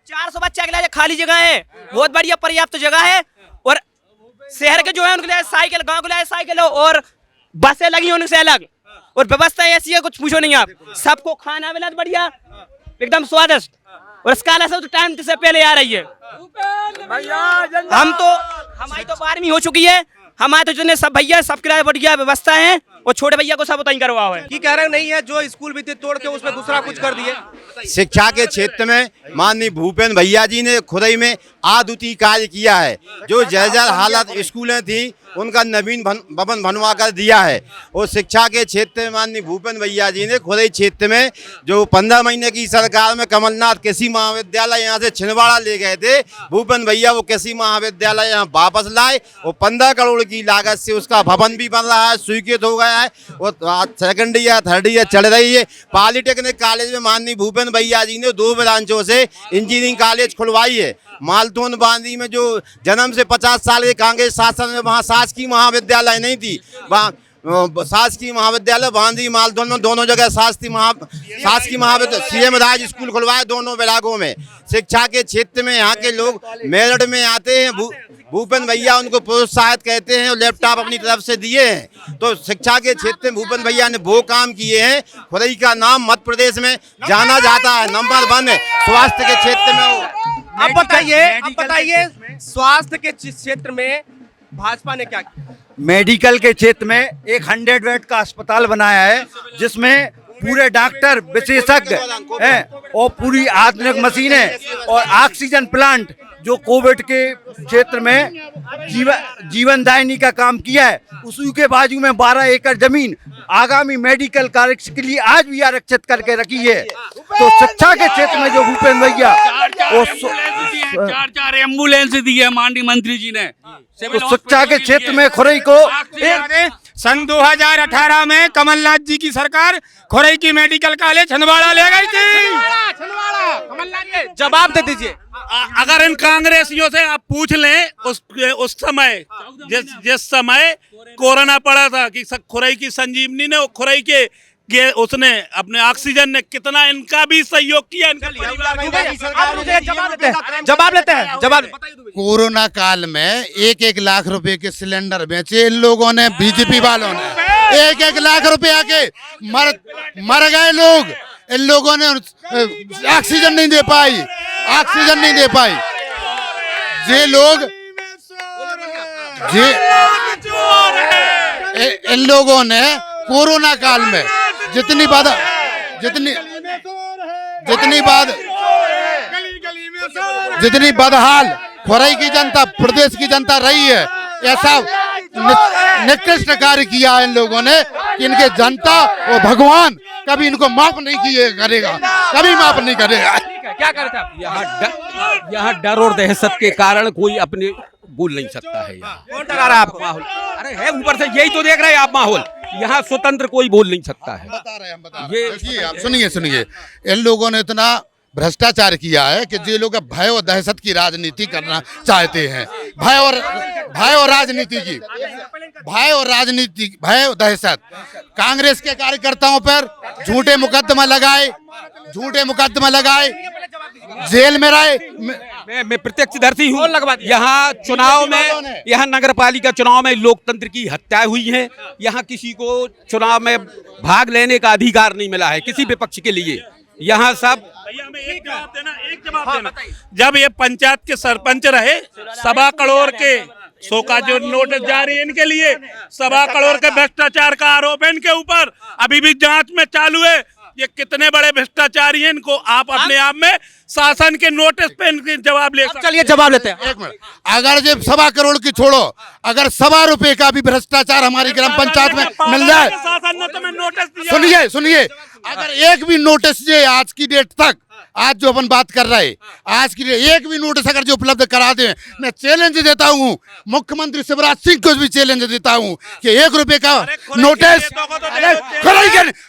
400 बच्चा के लिए खाली जगह है, बहुत बढ़िया पर्याप्त जगह है, और शहर के जो है उनके लिए साइकिल, गांव के लिए साइकिल और बसें लगी उनसे अलग, और व्यवस्था ऐसी है कुछ पूछो नहीं आप। सबको खाना मिला बढ़िया, एकदम स्वादिष्ट, और इसका अलग तो टाइम से पहले आ रही है। हमारी तो 12वीं हो चुकी है, हमारे तो जितने सब भैया सबके लिए बढ़िया व्यवस्था है, और छोटे भैया को सब उतना ही करवा है। की कह रहे नहीं है जो स्कूल भी थे तोड़ के उसमें दूसरा कुछ कर दिए। शिक्षा के क्षेत्र में माननीय भूपेंद्र भैया जी ने खुदाई में अद्वितीय कार्य किया है। जो जर्जर हालत स्कूलें थी उनका नवीन भवन बनवा कर दिया है। और शिक्षा के क्षेत्र में माननीय भूपेंद्र भैया जी ने खुदाई क्षेत्र में जो 15 महीने की सरकार में कमलनाथ कृषि महाविद्यालय यहाँ से छिंदवाड़ा ले गए थे, भूपेंद्र भैया वो कृषि महाविद्यालय यहाँ वापस लाए और 15 करोड़ की लागत से उसका भवन भी बन रहा है, स्वीकृत हो गया है और सेकेंड ईयर थर्ड ईयर चल रही है। पॉलिटेक्निक कॉलेज में माननीय भूपेंद्र भैया जी ने 2 ब्रांचों से इंजीनियरिंग कॉलेज खुलवाई है। मालतोन बांदी में जो जन्म से 50 साल के कांग्रेस शासन में वहाँ शासकीय महाविद्यालय नहीं थी, वहाँ शासकीय महाविद्यालय बांदी मालतोन में दोनों जगह शासकीय महाविद्यालय सीएम राज स्कूल खुलवाए दोनों विभागों में। शिक्षा के क्षेत्र में यहाँ के लोग मेरिट में आते हैं, भूपेंद्र भैया उनको प्रोत्साहित कहते हैं और लैपटॉप अपनी तरफ से दिए हैं। तो शिक्षा के क्षेत्र में भूपेंद्र भैया ने वो काम किए हैं। खुदाई का नाम मध्य प्रदेश में जाना जाता है, नंबर 1 है। स्वास्थ्य के क्षेत्र में अब बताइए स्वास्थ्य के क्षेत्र में भाजपा ने क्या किया? मेडिकल के क्षेत्र में एक 100 बेड का अस्पताल बनाया है, जिसमें पूरे डॉक्टर विशेषज्ञ हैं और पूरी आधुनिक मशीनें और ऑक्सीजन प्लांट जो कोविड के क्षेत्र में जीवनदायिनी का काम किया है। उसी के बाजू में 12 एकड़ जमीन आगामी मेडिकल कार्य के लिए आज भी आरक्षित करके रखी है। तो शिक्षा के क्षेत्र में जो भूपेंद्र भैया 4 एम्बुलेंस दी है माननीय मंत्री जी ने। तो शिक्षा के क्षेत्र में खुरई को सन 2018 में कमलनाथ जी की सरकार खुरई की मेडिकल कॉलेज छिंदवाड़ा ले गई थी। जवाब दे दीजिए। अगर इन कांग्रेसियों से आप पूछ लें उस समय जिस समय कोरोना पड़ा था कि खुरई की संजीवनी ने खुरई के उसने अपने ऑक्सीजन ने कितना इनका भी सहयोग किया। जवाब लेते हैं। कोरोना काल में 1-1 लाख रुपए के सिलेंडर बेचे इन लोगों ने, बीजेपी वालों ने 1-1 लाख रुपया के मर गए लोग। इन लोगों ने ऑक्सीजन नहीं दे पाई। ये लोग इन लोगों ने कोरोना काल में जितनी बदहाल खुरई की जनता, प्रदेश की जनता रही है, ऐसा निकृष्ट कार्य किया इन लोगों ने कि इनके जनता और भगवान कभी इनको माफ नहीं करेगा। क्या करते आप? यहाँ डर और दहशत के कारण कोई अपने बोल नहीं सकता है। कौन डरा रहा है आपको? माहौल अरे है ऊपर से, यही तो देख रहे हैं आप माहौल। यहाँ स्वतंत्र कोई बोल नहीं सकता है। ये आप सुनिए, इन लोगों ने इतना भ्रष्टाचार किया है कि जो लोग भय और दहशत की राजनीति करना चाहते हैं, भय और दहशत, कांग्रेस के कार्यकर्ताओं पर झूठे मुकदमा लगाए, जेल में रहे। मैं प्रत्यक्षदर्शी हूँ। यहाँ चुनाव में, यहाँ नगर पालिका चुनाव में लोकतंत्र की हत्या हुई है। यहाँ किसी को चुनाव में भाग लेने का अधिकार नहीं मिला है किसी विपक्ष के लिए। यहाँ सब एक जवाब देना। जब ये पंचायत के सरपंच रहे, 1.25 करोड़ के सो का जो नोटिस जारी है इनके लिए, 1.25 करोड़ के भ्रष्टाचार का आरोप है इनके ऊपर, अभी भी जांच में चालू है। ये कितने बड़े भ्रष्टाचारी हैं, इनको आप अपने आप में शासन के नोटिस पे इनके जवाब ले। चलिए जवाब लेते हैं। 1 मिनट, अगर जब 1.25 करोड़ की छोड़ो, अगर 1.25 रुपए का भी भ्रष्टाचार हमारी ग्राम पंचायत में मिल जाए, शासन ने तुम्हें नोटिस दिया। सुनिए, अगर एक भी नोटिस ये आज की डेट तक, आज जो अपन बात कर रहे हैं, आज की एक भी नोटिस अगर जो उपलब्ध करा दे, मैं चैलेंज देता हूँ मुख्यमंत्री शिवराज सिंह को भी चैलेंज देता हूँ कि 1 रुपए का नोटिस,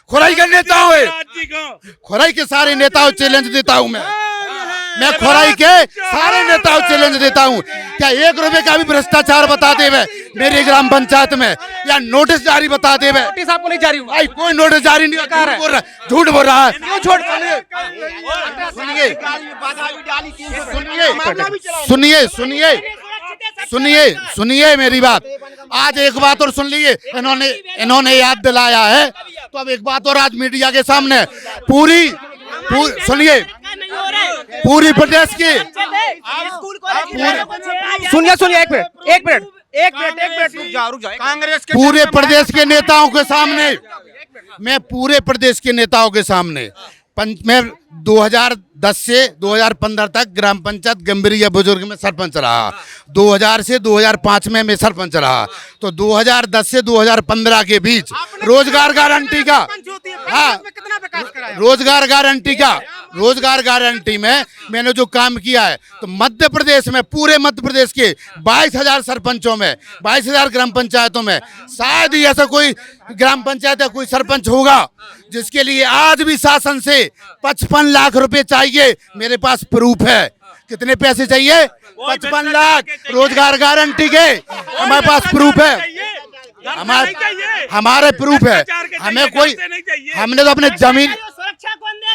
खुराई के नेताओं, खुराई के सारे नेताओं चैलेंज देता हूँ मैं खुराई के सारे नेताओं चैलेंज देता हूँ, क्या 1 रुपए का भी भ्रष्टाचार बता दे मेरी ग्राम पंचायत में, या नोटिस जारी बता दे। नोटिस आपको नहीं जारी हुआ? भाई कोई नोटिस जारी नहीं, झूठ बोल रहा है। सुनिए मेरी बात। आज एक बात और सुन लीजिए, इन्होंने याद दिलाया है, तो अब एक बात और आज मीडिया के सामने पूरी सुनिए, पूरी प्रदेश की सुनिए एक मिनट रुक जाओ कांग्रेस के पूरे प्रदेश के नेताओं के सामने, मैं पूरे प्रदेश के नेताओं के सामने मैं 2010 से 2015 तक ग्राम पंचायत गंभीरिया बुजुर्ग में सरपंच रहा। 2000 से 2005 में मैं सरपंच रहा। तो 2010 से 2015 के बीच रोजगार गारंटी का, हाँ, रोजगार गारंटी में मैंने जो काम किया है, तो मध्य प्रदेश में, पूरे मध्य प्रदेश के 22,000 सरपंचों में, 22,000 ग्राम पंचायतों में शायद ही ऐसा कोई ग्राम पंचायत या कोई सरपंच होगा जिसके लिए आज भी शासन से 55 लाख रुपए चाहिए। मेरे पास प्रूफ है। कितने पैसे चाहिए? 55 लाख रोजगार गारंटी के। हमारे पास प्रूफ है, हमारे प्रूफ है। हमें कोई, हमने तो अपने जमीन,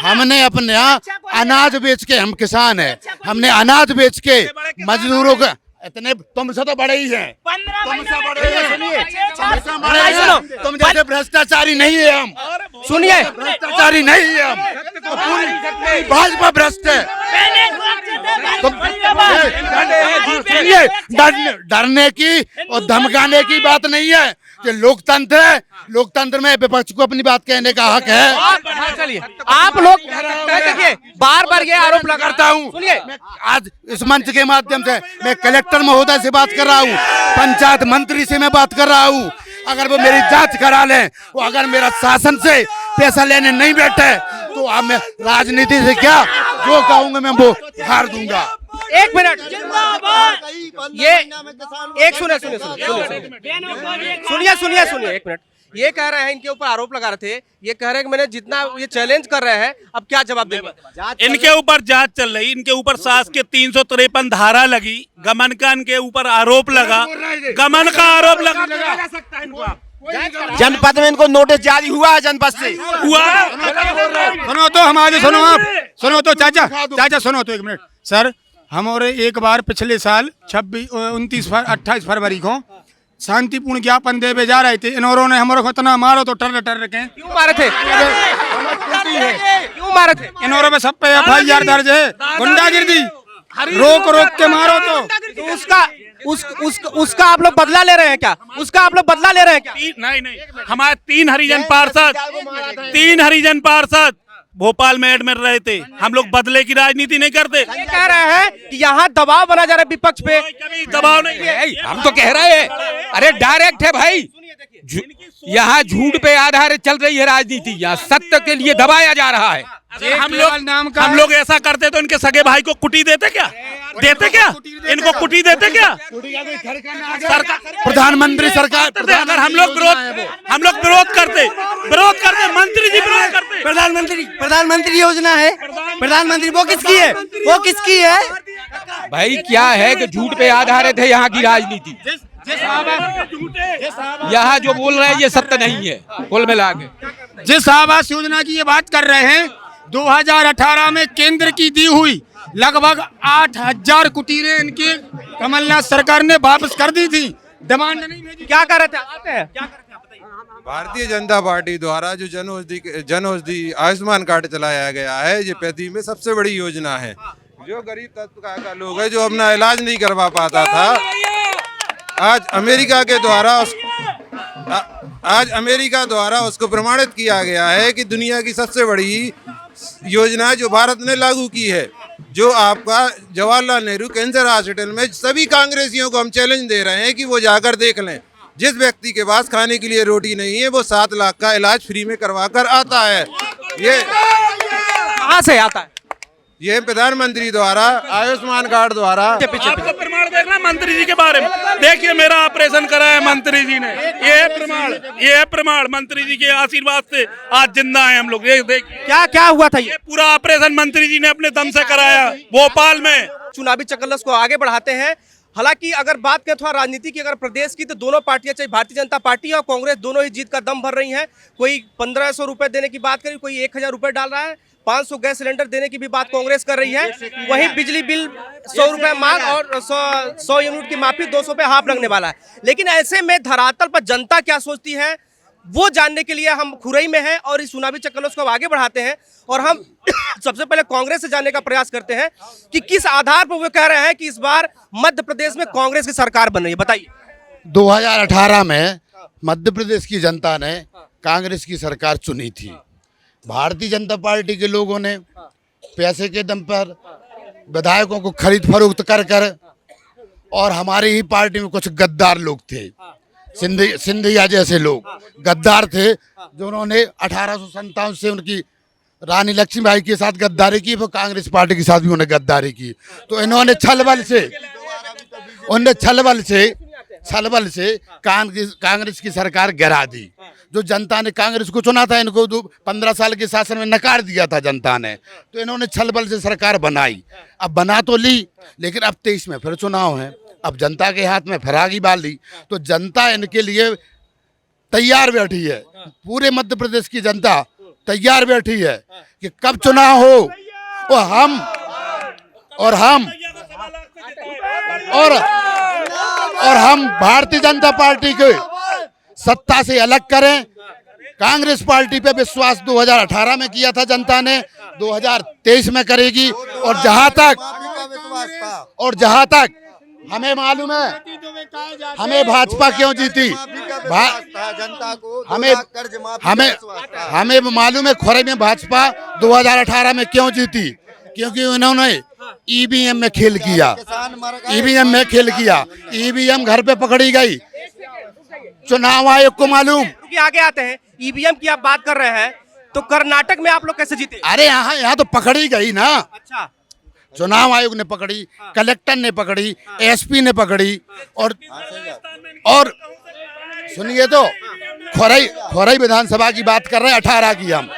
हमने अपने यहाँ अनाज बेच के, हम किसान हैं, हमने अनाज बेच के मजदूरों का, इतने तुमसे तो बड़े ही हैं, तुम जैसे भ्रष्टाचारी नहीं है हम। सुनिए, भ्रष्टाचारी नहीं है हम, तो पूरी भाजपा भ्रष्ट है। सुनिए, डरने की और धमकाने की बात नहीं है। ये लोकतंत्र है, लोकतंत्र में विपक्ष को अपनी बात कहने का हक है। चलिए, आप लोग देखिए बार ये आरोप लगाता हूँ। सुनिए, आज इस मंच के माध्यम से मैं कलेक्टर महोदय से बात कर रहा हूँ, पंचायत मंत्री से मैं बात कर रहा हूँ। अगर वो मेरी जांच करा लें, वो अगर मेरा शासन से पैसा लेने नहीं बैठे, तो अब मैं राजनीति से क्या जो कहूँगा मैं वो हार दूंगा। एक मिनट, ये एक सुनिए एक मिनट। ये कह रहे हैं, इनके ऊपर आरोप लगा रहे थे, ये कह रहे हैं कि मैंने जितना ये चैलेंज कर रहे हैं, अब क्या जवाब देंगे? इनके ऊपर जांच चल रही, इनके ऊपर सास के 353 धारा लगी, गमन का इनके ऊपर आरोप लगा, गमन का आरोप लगा सकता है इनको। जनपद में इनको नोटिस जारी हुआ है, जनपद से हुआ। सुनो तो हमारे, सुनो आप, सुनो तो चाचा सुनो तो एक मिनट सर। हम और एक बार पिछले साल 28 फरवरी को शांतिपूर्ण ज्ञापन देवे जा रहे थे, इन्होंने ने हमारे को इतना मारो तो टर के। क्यों मारे थे? इन्होंने में सब पे FIR दर्ज है, गुंडागिर्दी, रोक के मारो तो उसका आप लोग बदला ले रहे हैं क्या? उसका आप लोग बदला ले रहे हैं क्या? नहीं, हमारे 3 हरिजन पार्षद भोपाल में एडमिट रहे थे। हम लोग बदले की राजनीति नहीं करते। ये कह रहे हैं कि यहाँ दबाव बना जा रहा है विपक्ष पे। कभी दबाव नहीं है, हम तो कह रहे हैं, अरे डायरेक्ट है भाई। यहाँ झूठ पे आधारित चल रही है राजनीति, यहाँ सत्य के लिए दबाया जा रहा है। हम लोग ऐसा करते तो इनके सगे भाई को कुटी देते क्या? इनको कुटी देते क्या? प्रधानमंत्री सरकार, अगर हम लोग विरोध करते, मंत्री जी विरोध करते। प्रधानमंत्री योजना है, प्रधानमंत्री वो किसकी है? भाई क्या है कि झूठ पे आधारित है यहाँ की राजनीति। यहाँ जो बोल रहे हैं ये सत्य नहीं है। कुल मिला के जिस आवास योजना की ये बात कर रहे हैं, 2018 में केंद्र की दी हुई लगभग 8,000 कुटीरें इनकी कमलनाथ सरकार ने वापस कर दी थी, डिमांड नहीं भेजी। क्या कर रहे थे? भारतीय जनता पार्टी द्वारा जो जन औषधि आयुष्मान कार्ड चलाया गया है, ये पृथ्वी में सबसे बड़ी योजना है। जो गरीब तबका का लोग है, जो अपना इलाज नहीं करवा पाता था, आज अमेरिका द्वारा उसको प्रमाणित किया गया है कि दुनिया की सबसे बड़ी योजना जो भारत ने लागू की है। जो आपका जवाहरलाल नेहरू कैंसर हॉस्पिटल में सभी कांग्रेसियों को हम चैलेंज दे रहे हैं कि वो जाकर देख लें। जिस व्यक्ति के पास खाने के लिए रोटी नहीं है, वो 7 लाख का इलाज फ्री में करवा कर आता है। ये कहाँ से आता है? ये प्रधानमंत्री द्वारा, आयुष्मान कार्ड द्वारा। आपको प्रमाण देखना मंत्री जी के बारे में, देखिए मेरा ऑपरेशन कराया मंत्री जी ने, ये प्रमाण मंत्री जी के आशीर्वाद से आज जिंदा है हम लोग। ये देखिए क्या हुआ था? ये पूरा ऑपरेशन मंत्री जी ने अपने दम से कराया भोपाल में। चुनावी चक्करलस को आगे बढ़ाते हैं। हालांकि अगर बात करें थोड़ा राजनीति की, अगर प्रदेश की, तो दोनों पार्टियां, चाहे भारतीय जनता पार्टी और कांग्रेस, दोनों ही जीत का दम भर रही हैं। कोई 1,500 रुपए देने की बात करी, कोई 1,000 रुपए डाल रहा है, 500 गैस सिलेंडर देने की भी बात कांग्रेस कर रही है। वहीं बिजली बिल 100 रुपए मांग और 100 यूनिट की माफी, 200 पे हाफ लगने वाला है। लेकिन ऐसे में धरातल पर जनता क्या सोचती है, वो जानने के लिए हम खुरई में हैं और इस चुनावी चक्करलोस को आगे बढ़ाते हैं और हम सबसे पहले कांग्रेस से जानने का प्रयास करते हैं कि किस आधार पर वो कह रहे हैं कि इस बार मध्य प्रदेश में कांग्रेस की सरकार बन रही है। बताइए। 2018 में मध्य प्रदेश की जनता ने कांग्रेस की सरकार चुनी थी। भारतीय जनता पार्टी के लोगों ने पैसे के दम पर विधायकों को खरीद फरोख्त कर कर, और हमारी ही पार्टी में कुछ गद्दार लोग थे, सिंधिया जैसे लोग गद्दार थे, जो उन्होंने 1857 से उनकी रानी लक्ष्मीबाई के साथ गद्दारी की, वो कांग्रेस पार्टी के साथ भी उन्होंने गद्दारी की। तो इन्होंने छलबल से कांग्रेस की सरकार गिरा दी। जो जनता ने कांग्रेस को चुना था, इनको 15 साल के शासन में नकार दिया था जनता ने, तो इन्होंने छलबल से सरकार बनाई। अब बना तो ली, लेकिन अब 23 में फिर चुनाव है, अब जनता के हाथ में फिर आगी बाली। तो जनता इनके लिए तैयार बैठी है, पूरे मध्य प्रदेश की जनता तैयार बैठी है कि कब चुनाव हो और हम भारतीय जनता पार्टी के सत्ता से अलग करें। कांग्रेस पार्टी पे विश्वास 2018 में किया था जनता ने, 2023 में करेगी। और जहां तक हमें मालूम है, हमें भाजपा क्यों जीती, हमें मालूम है खुरई में भाजपा 2018 में क्यों जीती, क्योंकि उन्होंने ईवीएम में खेल किया। ईवीएम घर पे पकड़ी गई, चुनाव आयोग को मालूम। आगे आते हैं, ईवीएम की आप बात कर रहे हैं, तो कर्नाटक में आप लोग कैसे जीते? अरे यहाँ तो पकड़ी गई ना। अच्छा, चुनाव आयोग ने पकड़ी, कलेक्टर ने पकड़ी, एसपी ने पकड़ी, और सुनिए तो खुरई विधानसभा की बात कर रहे हैं, 18 की। हम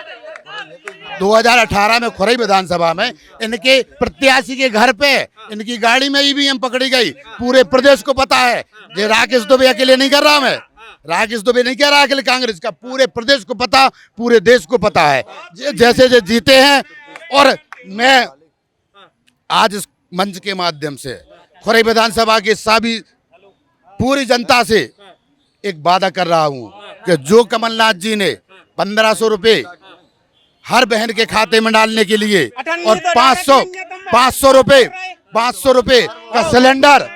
2018 में खुरई विधानसभा में इनके प्रत्याशी के घर पे इनकी गाड़ी में ईवीएम पकड़ी गई। पूरे प्रदेश को पता है, ये राकेश दुबे अकेले नहीं कर रहा, मैं राकेश दुबे नहीं कह रहा अकेले कांग्रेस का, पूरे प्रदेश को पता, पूरे देश को पता है जैसे जीते हैं। और मैं आज इस मंच के माध्यम से खुरई विधानसभा के सभी पूरी जनता से एक वादा कर रहा हूं कि जो कमलनाथ जी ने 1500 रुपए हर बहन के खाते में डालने के लिए, और 500 रुपए का सिलेंडर,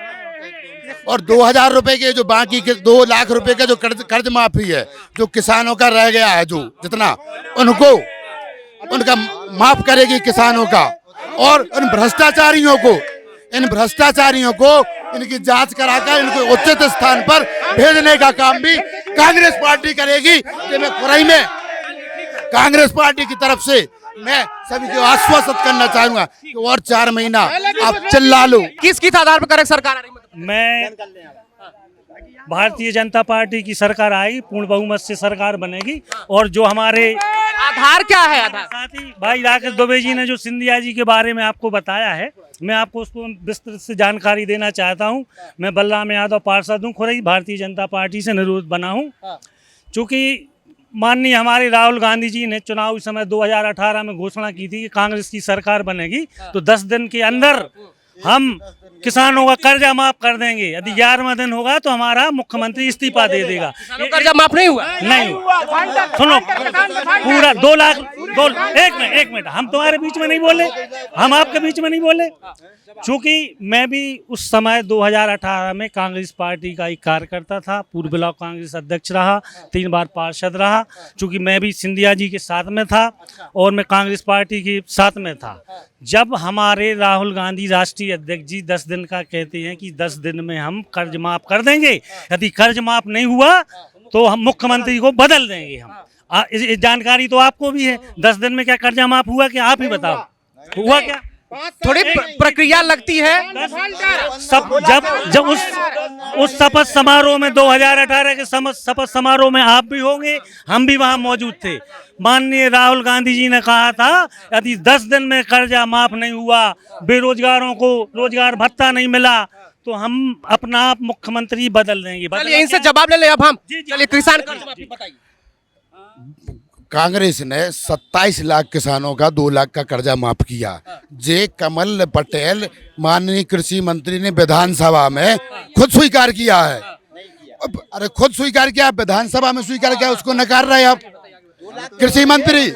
और 2000 रुपए के जो बाकी के 2 लाख रुपए का जो कर्ज माफी है, जो किसानों का रह गया है, जो जितना उनका माफ करेगी किसानों का। और इन भ्रष्टाचारियों को इनकी जांच कराकर इनको उचित स्थान पर भेजने का काम भी कांग्रेस पार्टी करेगी। कि मैं खुरई में कांग्रेस पार्टी की तरफ से मैं सभी को आश्वासित करना चाहूंगा कि और 4 महीना आप चिल्ला लो। किस आधार पर करें सरकार आ रही? मैं भारतीय जनता पार्टी की सरकार आएगी, पूर्ण बहुमत से सरकार बनेगी। और जो हमारे आधार क्या है? आधार साथी भाई राकेश दुबे जी ने जो सिंधिया जी के बारे में आपको बताया है, मैं आपको उसको विस्तृत से जानकारी देना चाहता हूं। मैं बलराम यादव पार्षद हूं खुरई, भारतीय जनता पार्टी से निर्विरोध बना हूं। चूँकि माननीय हमारे राहुल गांधी जी ने चुनावी समय 2018 में घोषणा की थी कि कांग्रेस की सरकार बनेगी, तो 10 दिन के अंदर हम किसानों का कर्जा माफ कर देंगे। यदि 11वां दिन होगा तो हमारा मुख्यमंत्री इस्तीफा दे देगा। कर्जा माफ नहीं हुआ? नहीं हुआ। सुनो, पूरा 2 लाख, एक मिनट, हम तुम्हारे बीच में नहीं बोले, हम आपके बीच में नहीं बोले। चूंकि मैं भी उस समय 2018 में कांग्रेस पार्टी का एक कार्यकर्ता था, पूर्व ब्लॉक कांग्रेस अध्यक्ष रहा, 3 बार पार्षद रहा। चूंकि मैं भी सिंधिया जी के साथ में था और मैं कांग्रेस पार्टी के साथ में था। जब हमारे राहुल गांधी राष्ट्रीय अध्यक्ष जी 10 दिन का कहते हैं कि 10 दिन में हम कर्ज माफ कर देंगे, यदि कर्ज माफ नहीं हुआ तो हम मुख्यमंत्री को बदल देंगे। हम इस जानकारी तो आपको भी है। 10 दिन में क्या कर्जा माफ हुआ, क्या आप ही बताओ, हुआ क्या? थोड़ी प्रक्रिया लगती है। जब उस शपथ समारोह में 2018 के शपथ समारोह में आप भी होंगे, हम भी वहां मौजूद थे। माननीय राहुल गांधी जी ने कहा था यदि 10 दिन में कर्जा माफ नहीं हुआ, बेरोजगारों को रोजगार भत्ता नहीं मिला, तो हम अपना मुख्यमंत्री बदल देंगे। चलिए इनसे जवाब ले ले अब हम। चलिए किसान कर्ज माफी बताइए। कांग्रेस ने 27 लाख किसानों का 2 लाख का कर्जा माफ किया। जे कमल पटेल माननीय कृषि मंत्री ने विधानसभा में खुद स्वीकार किया है। अरे खुद स्वीकार किया, विधानसभा में स्वीकार किया, उसको नकार रहे आप। कृषि मंत्री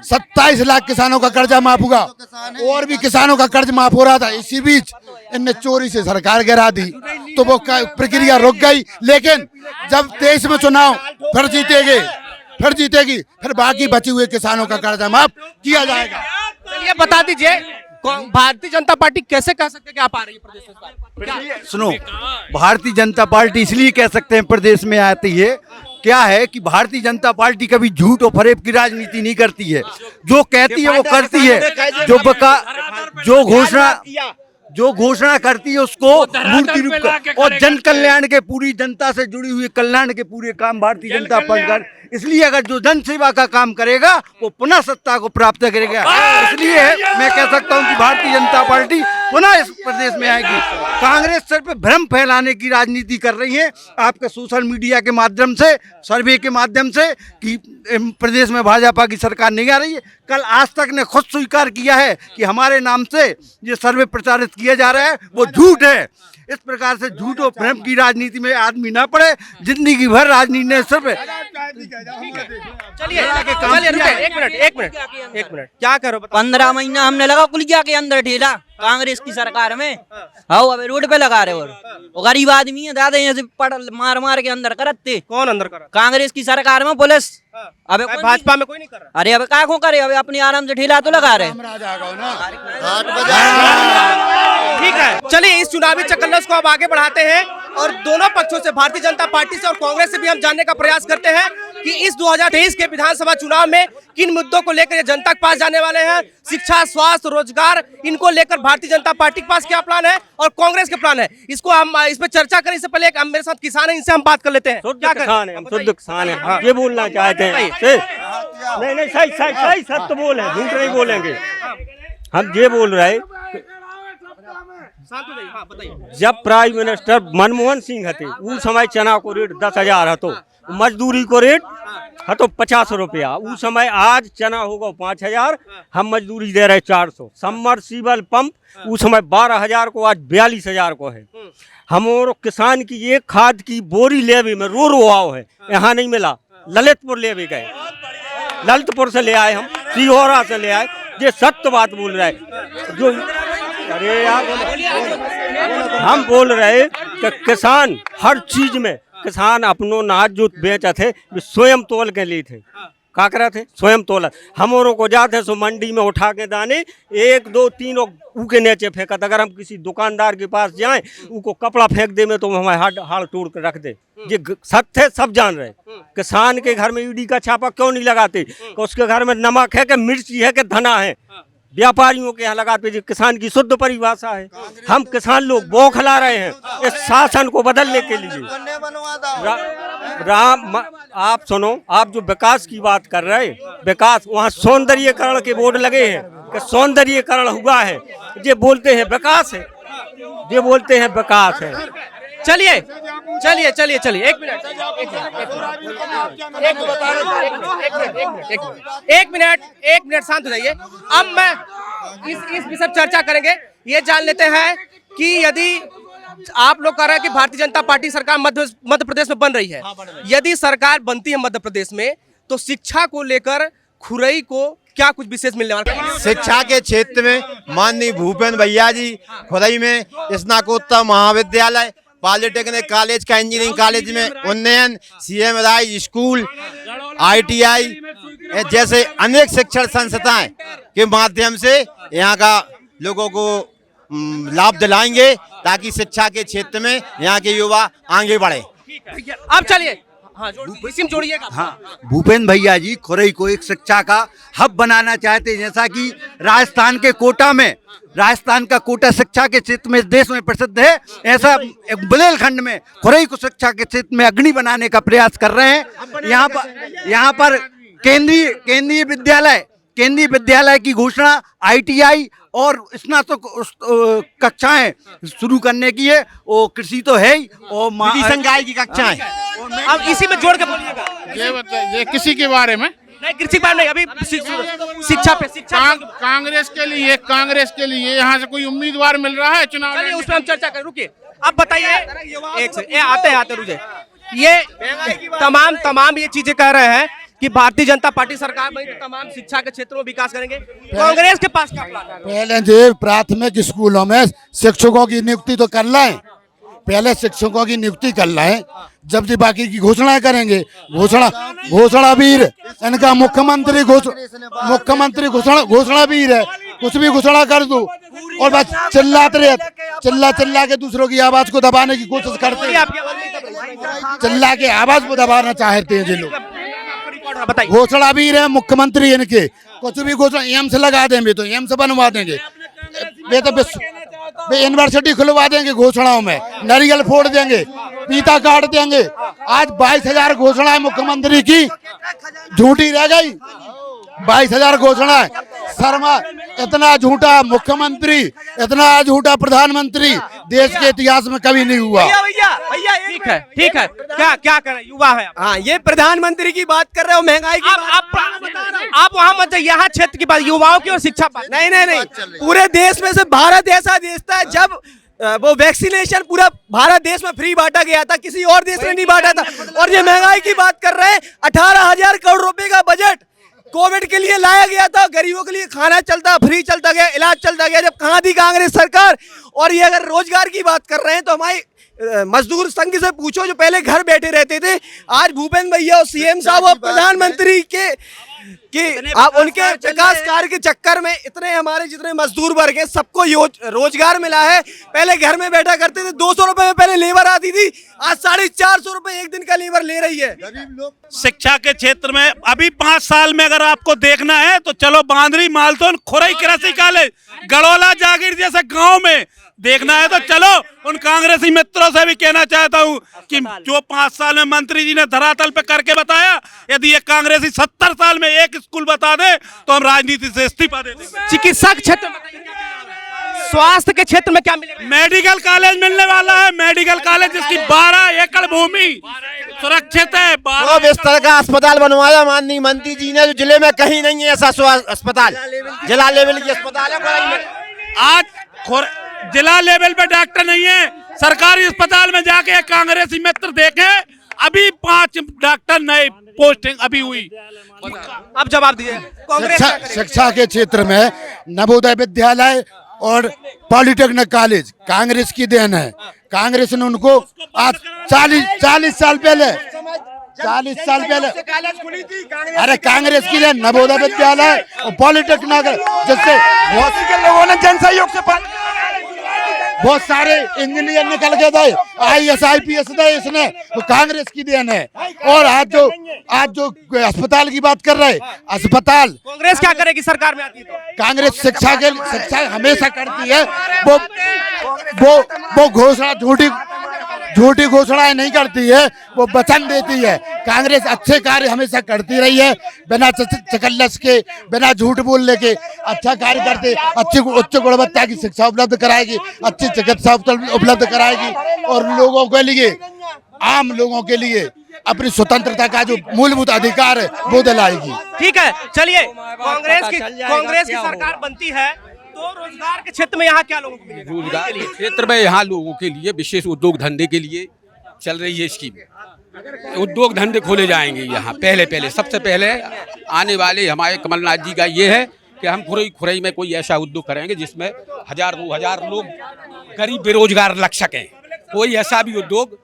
27 लाख किसानों का कर्जा माफ हुआ, और भी किसानों का कर्ज माफ हो रहा था। इसी बीच इनने चोरी से सरकार गिरा दी, तो वो प्रक्रिया रुक गई। लेकिन जब 23 में चुनाव फिर जीतेगी, फिर बाकी बचे हुए किसानों का कर्जा माफ किया जाएगा। चलिए बता दीजिए, भारतीय जनता पार्टी कैसे कह सकते हैं कि आप आ रही है प्रदेश में? सुनो, भारतीय जनता पार्टी इसलिए कह सकते हैं प्रदेश में आती है, क्या है कि भारतीय जनता पार्टी कभी झूठ और फरेब की राजनीति नहीं करती है। जो कहती है वो करती है, जो घोषणा करती है उसको मूर्ति रूप कर, और जन कल्याण के पूरी जनता से जुड़ी हुई कल्याण के पूरे काम भारतीय जनता पार्टी। इसलिए अगर जो जन सेवा का काम करेगा वो पुनः सत्ता को प्राप्त करेगा। इसलिए मैं कह सकता हूं कि भारतीय जनता पार्टी पुनः इस प्रदेश में आएगी। कांग्रेस सिर्फ भ्रम फैलाने की राजनीति कर रही है, आपके सोशल मीडिया के माध्यम से, सर्वे के माध्यम से, कि प्रदेश में भाजपा की सरकार नहीं आ रही है। कल आज तक ने खुद स्वीकार किया है कि हमारे नाम से ये सर्वे प्रचारित किया जा रहा है वो झूठ है। इस प्रकार से झूठ और भ्रम की राजनीति में आदमी ना पड़े। जिंदगी भर राजनीति ने सिर्फ चलिए एक मिनट क्या करो? 15 महीना हमने लगा कुलिया के अंदर ठेला कांग्रेस की सरकार में। हाँ, अबे रोड पे लगा रहे और गरीब आदमी है दादा, यहाँ से पड़ मार के अंदर करते। कौन अंदर कर? कांग्रेस की सरकार में पुलिस। अबे भाजपा में कोई नहीं कर रहा। अरे अबे क्या करे, अबे अपने आराम से ठेला तो लगा रहे। ठीक है, चलिए इस चुनावी चक्करलस को अब आगे बढ़ाते हैं और दोनों पक्षों से, भारतीय जनता पार्टी से और कांग्रेस से भी हम जानने का प्रयास करते हैं कि इस 2023 के विधानसभा चुनाव में किन मुद्दों को लेकर ये जनता के पास जाने वाले हैं। शिक्षा, स्वास्थ्य, रोजगार, इनको लेकर भारतीय जनता पार्टी के पास क्या प्लान है और कांग्रेस के प्लान है, इसको हम इस पर चर्चा करें। इससे पहले मेरे साथ किसान है, इनसे हम बात कर लेते हैं। शुद्ध किसान है, हम शुद्ध किसान है, ये बोलना चाहते हैं। नहीं सही सत्य बोल है, झूठ नहीं बोलेंगे। हम ये बोल रहे जब प्राइम मिनिस्टर मनमोहन सिंह थे उस समय चना को रेट 10,000 हतो, मजदूरी को रेट हतो 50 रुपया। उस समय आज चना होगा 5,000, हम मजदूरी दे रहे 400। सबमर्सिबल पंप उस समय 12,000 को, आज 42,000 को है। हम और किसान की एक खाद की बोरी लेवे में रो आओ है, यहाँ नहीं मिला। ललितपुर लेवे गए, ललितपुर से ले आए, हम सीहोरा से ले आए। ये सत्य बात बोल रहा है। जो अरे यार हम बोल रहे कि किसान हर चीज में, किसान अपनो नाज जो बेचा थे स्वयं तोल के लिए थे, का करा थे स्वयं तोला। हम औरों को जाते सो मंडी में उठा के दाने 1 2 3 के नीचे फेंकत। अगर हम किसी दुकानदार के पास जाएं उनको कपड़ा फेंक दे में तो हमारे हाड़ तोड़ कर रख दे। ये सत्य है, सब जान रहे। किसान के घर में ईडी का छापा क्यों नहीं लगाते? उसके घर में नमक है कि मिर्ची है कि धना है? व्यापारियों के यहाँ लगाते, जो किसान की शुद्ध परिभाषा है। हम किसान लोग बौखला रहे हैं इस शासन को बदलने के लिए। राम आप सुनो, आप जो विकास की बात कर रहे हैं, विकास वहाँ सौंदर्यीकरण के बोर्ड लगे हैं कि सौंदर्यीकरण हुआ है। ये बोलते हैं विकास है, ये बोलते हैं विकास है। चलिए चलिए चलिए चलिए एक मिनट शांत हो जाइए। अब मैं इस विषय चर्चा करेंगे। ये जान लेते हैं कि यदि आप लोग कह रहे हैं कि भारतीय जनता पार्टी सरकार मध्य प्रदेश में बन रही है, यदि सरकार बनती है मध्य प्रदेश में तो शिक्षा को लेकर खुरई को क्या कुछ विशेष मिलने वाला है? शिक्षा के क्षेत्र में माननीय भूपेंद्र भैया जी खुरई में स्नातकोत्तर महाविद्यालय, पॉलिटेक्निक कॉलेज का इंजीनियरिंग कॉलेज में उन्नयन, सीएम राइज स्कूल, ITI जैसे अनेक शिक्षण संस्थाएं के माध्यम से यहाँ का लोगों को लाभ दिलाएंगे ताकि शिक्षा के क्षेत्र में यहाँ के युवा आगे बढ़े। अब चलिए जोड़िएगा। हाँ, भूपेंद्र भैया जी खुरई को एक शिक्षा का हब बनाना चाहते हैं। जैसा कि राजस्थान के कोटा में, राजस्थान का कोटा शिक्षा के क्षेत्र में देश में प्रसिद्ध है, ऐसा बुंदेलखंड में खुरई को शिक्षा के क्षेत्र में अग्नि बनाने का प्रयास कर रहे हैं। यहाँ पर केंद्रीय विद्यालय की घोषणा ITI और स्नातक कक्षाएं शुरू करने की है। वो कृषि तो है ही और संकाय की कक्षाएं। अब इसी में जोड़ के बोलिएगा। ये किसी के बारे में नहीं, कृषि पर नहीं, अभी शिक्षा पे कांग्रेस के लिए यहाँ से कोई उम्मीदवार मिल रहा है चुनाव? चलिए उस पर हम चर्चा करें। रुकिए, अब बताइए, एक से आते रुके। ये तमाम ये चीजें कह रहे हैं कि भारतीय जनता पार्टी सरकार में तमाम शिक्षा के क्षेत्र में विकास करेंगे। कांग्रेस के पास क्या प्लान है? पहले जो प्राथमिक स्कूलों में शिक्षकों की नियुक्ति तो कर लें, पहले शिक्षकों की नियुक्ति कर लें, जब जी बाकी की घोषणा करेंगे। घोषणा वीर इनका मुख्यमंत्री घोषणा वीर है, कुछ भी घोषणा कर दो और बस चिल्लाते रहे, चिल्ला के दूसरों की आवाज को दबाने की कोशिश करते हैं, चिल्ला के आवाज को दबाना चाहते हैं। लोग घोषणा वीर है मुख्यमंत्री इनके, कुछ भी घोषणा एम्स लगा देंगे तो एम्स बनवा देंगे, वे तो यूनिवर्सिटी खुलवा देंगे घोषणाओं में, नारियल फोड़ देंगे, पीता काट देंगे। आज 22,000 घोषणाएं मुख्यमंत्री की झूठी रह गई, 22,000 घोषणाएं। शर्मा इतना झूठा मुख्यमंत्री, इतना झूठा प्रधानमंत्री देश के इतिहास में कभी नहीं हुआ। भैया ठीक है क्या करें, युवा है। हाँ, ये प्रधानमंत्री की बात कर रहे हो, महंगाई की आप वहाँ मत जाइए, यहाँ क्षेत्र की बात, युवाओं की और शिक्षा बात। नहीं, पूरे देश में से भारत ऐसा देश था जब वो वैक्सीनेशन पूरा भारत देश में फ्री बांटा गया था, किसी और देश में नहीं बांटा था। और ये महंगाई की बात कर रहे हैं, 18,000 करोड़ रुपए का बजट कोविड के लिए लाया गया था, गरीबों के लिए खाना चलता फ्री चलता गया, इलाज चलता गया, जब कहाँ थी कांग्रेस सरकार। और ये अगर रोजगार की बात कर रहे हैं तो हमारी मजदूर संघ से पूछो जो पहले घर बैठे रहते थे, आज भूपेंद्र भैया और सीएम साहब और प्रधानमंत्री के आप उनके विकास कार्य के चक्कर में इतने हमारे जितने मजदूर वर्ग हैं सबको रोजगार मिला है। पहले घर में बैठा करते थे, 200 रुपए में पहले लेबर आती थी, आज 450 रुपए एक दिन का लेबर ले रही है। शिक्षा के क्षेत्र में अभी 5 साल में अगर आपको देखना है तो चलो बांदरी, मालतोन, खुरई कृषि कॉलेज, गड़ोला, जागीर जैसे गांव में देखना है तो चलो। उन कांग्रेसी मित्रों से भी कहना चाहता हूं कि जो 5 साल में मंत्री जी ने धरातल पे करके बताया, यदि ये कांग्रेसी 70 साल में एक स्कूल बता दे तो हम राजनीति से इस्तीफा दे देंगे। चिकित्सा के क्षेत्र में, स्वास्थ्य के क्षेत्र में क्या मिलेगा? मेडिकल कॉलेज मिलने वाला है, मेडिकल कॉलेज जिसकी 12 एकड़ भूमि सुरक्षित है। 12 बिस्तर का अस्पताल बनवाया माननीय मंत्री जी ने, जो जिले में कहीं नहीं है ऐसा अस्पताल, जिला लेवल की अस्पताल है। आज जिला लेवल पे डॉक्टर नहीं है, सरकारी अस्पताल में जाके कांग्रेसी मित्र देखे, अभी 5 डॉक्टर नए पोस्टिंग अभी हुई। अब जवाब दिए। शिक्षा के क्षेत्र में नवोदय विद्यालय और पॉलिटेक्निक कॉलेज कांग्रेस की देन है। कांग्रेस ने उनको आज 40 साल पहले अरे कांग्रेस की देन नवोदय विद्यालय और पॉलिटेक्निक, जिससे लोगों ने जन सहयोग से बहुत सारे इंजीनियर निकल के गए, IAS IPS दे इसने, तो कांग्रेस की देन है। और आज जो अस्पताल की बात कर रहे, अस्पताल कांग्रेस क्या करेगी सरकार में आती है तो? कांग्रेस शिक्षा हमेशा करती है, वो घोषणा झूठी घोषणाएं नहीं करती है, वो वचन देती है। कांग्रेस अच्छे कार्य हमेशा करती रही है, बिना चकल्लस के, बिना झूठ बोलने के अच्छा कार्य करते, अच्छी उच्च गुणवत्ता की शिक्षा उपलब्ध कराएगी, अच्छी चिकित्सा उपलब्ध कराएगी और लोगों के लिए, आम लोगों के लिए अपनी स्वतंत्रता का जो मूलभूत अधिकार है वो दिलाएगी। ठीक है, चलिए कांग्रेस की सरकार बनती है तो रोजगार के क्षेत्र में यहाँ क्या लोगों को मिलेगा? रोजगार के क्षेत्र में यहाँ लोगों के लिए विशेष उद्योग धंधे के लिए चल रही है स्कीम। उद्योग धंधे खोले जाएंगे यहाँ। पहले सबसे पहले आने वाले हमारे कमलनाथ जी का ये है कि हम खुरई में कोई ऐसा उद्योग करेंगे जिसमें 1000-2000 लोग गरीब बेरोजगार लग सकें। कोई ऐसा भी उद्योग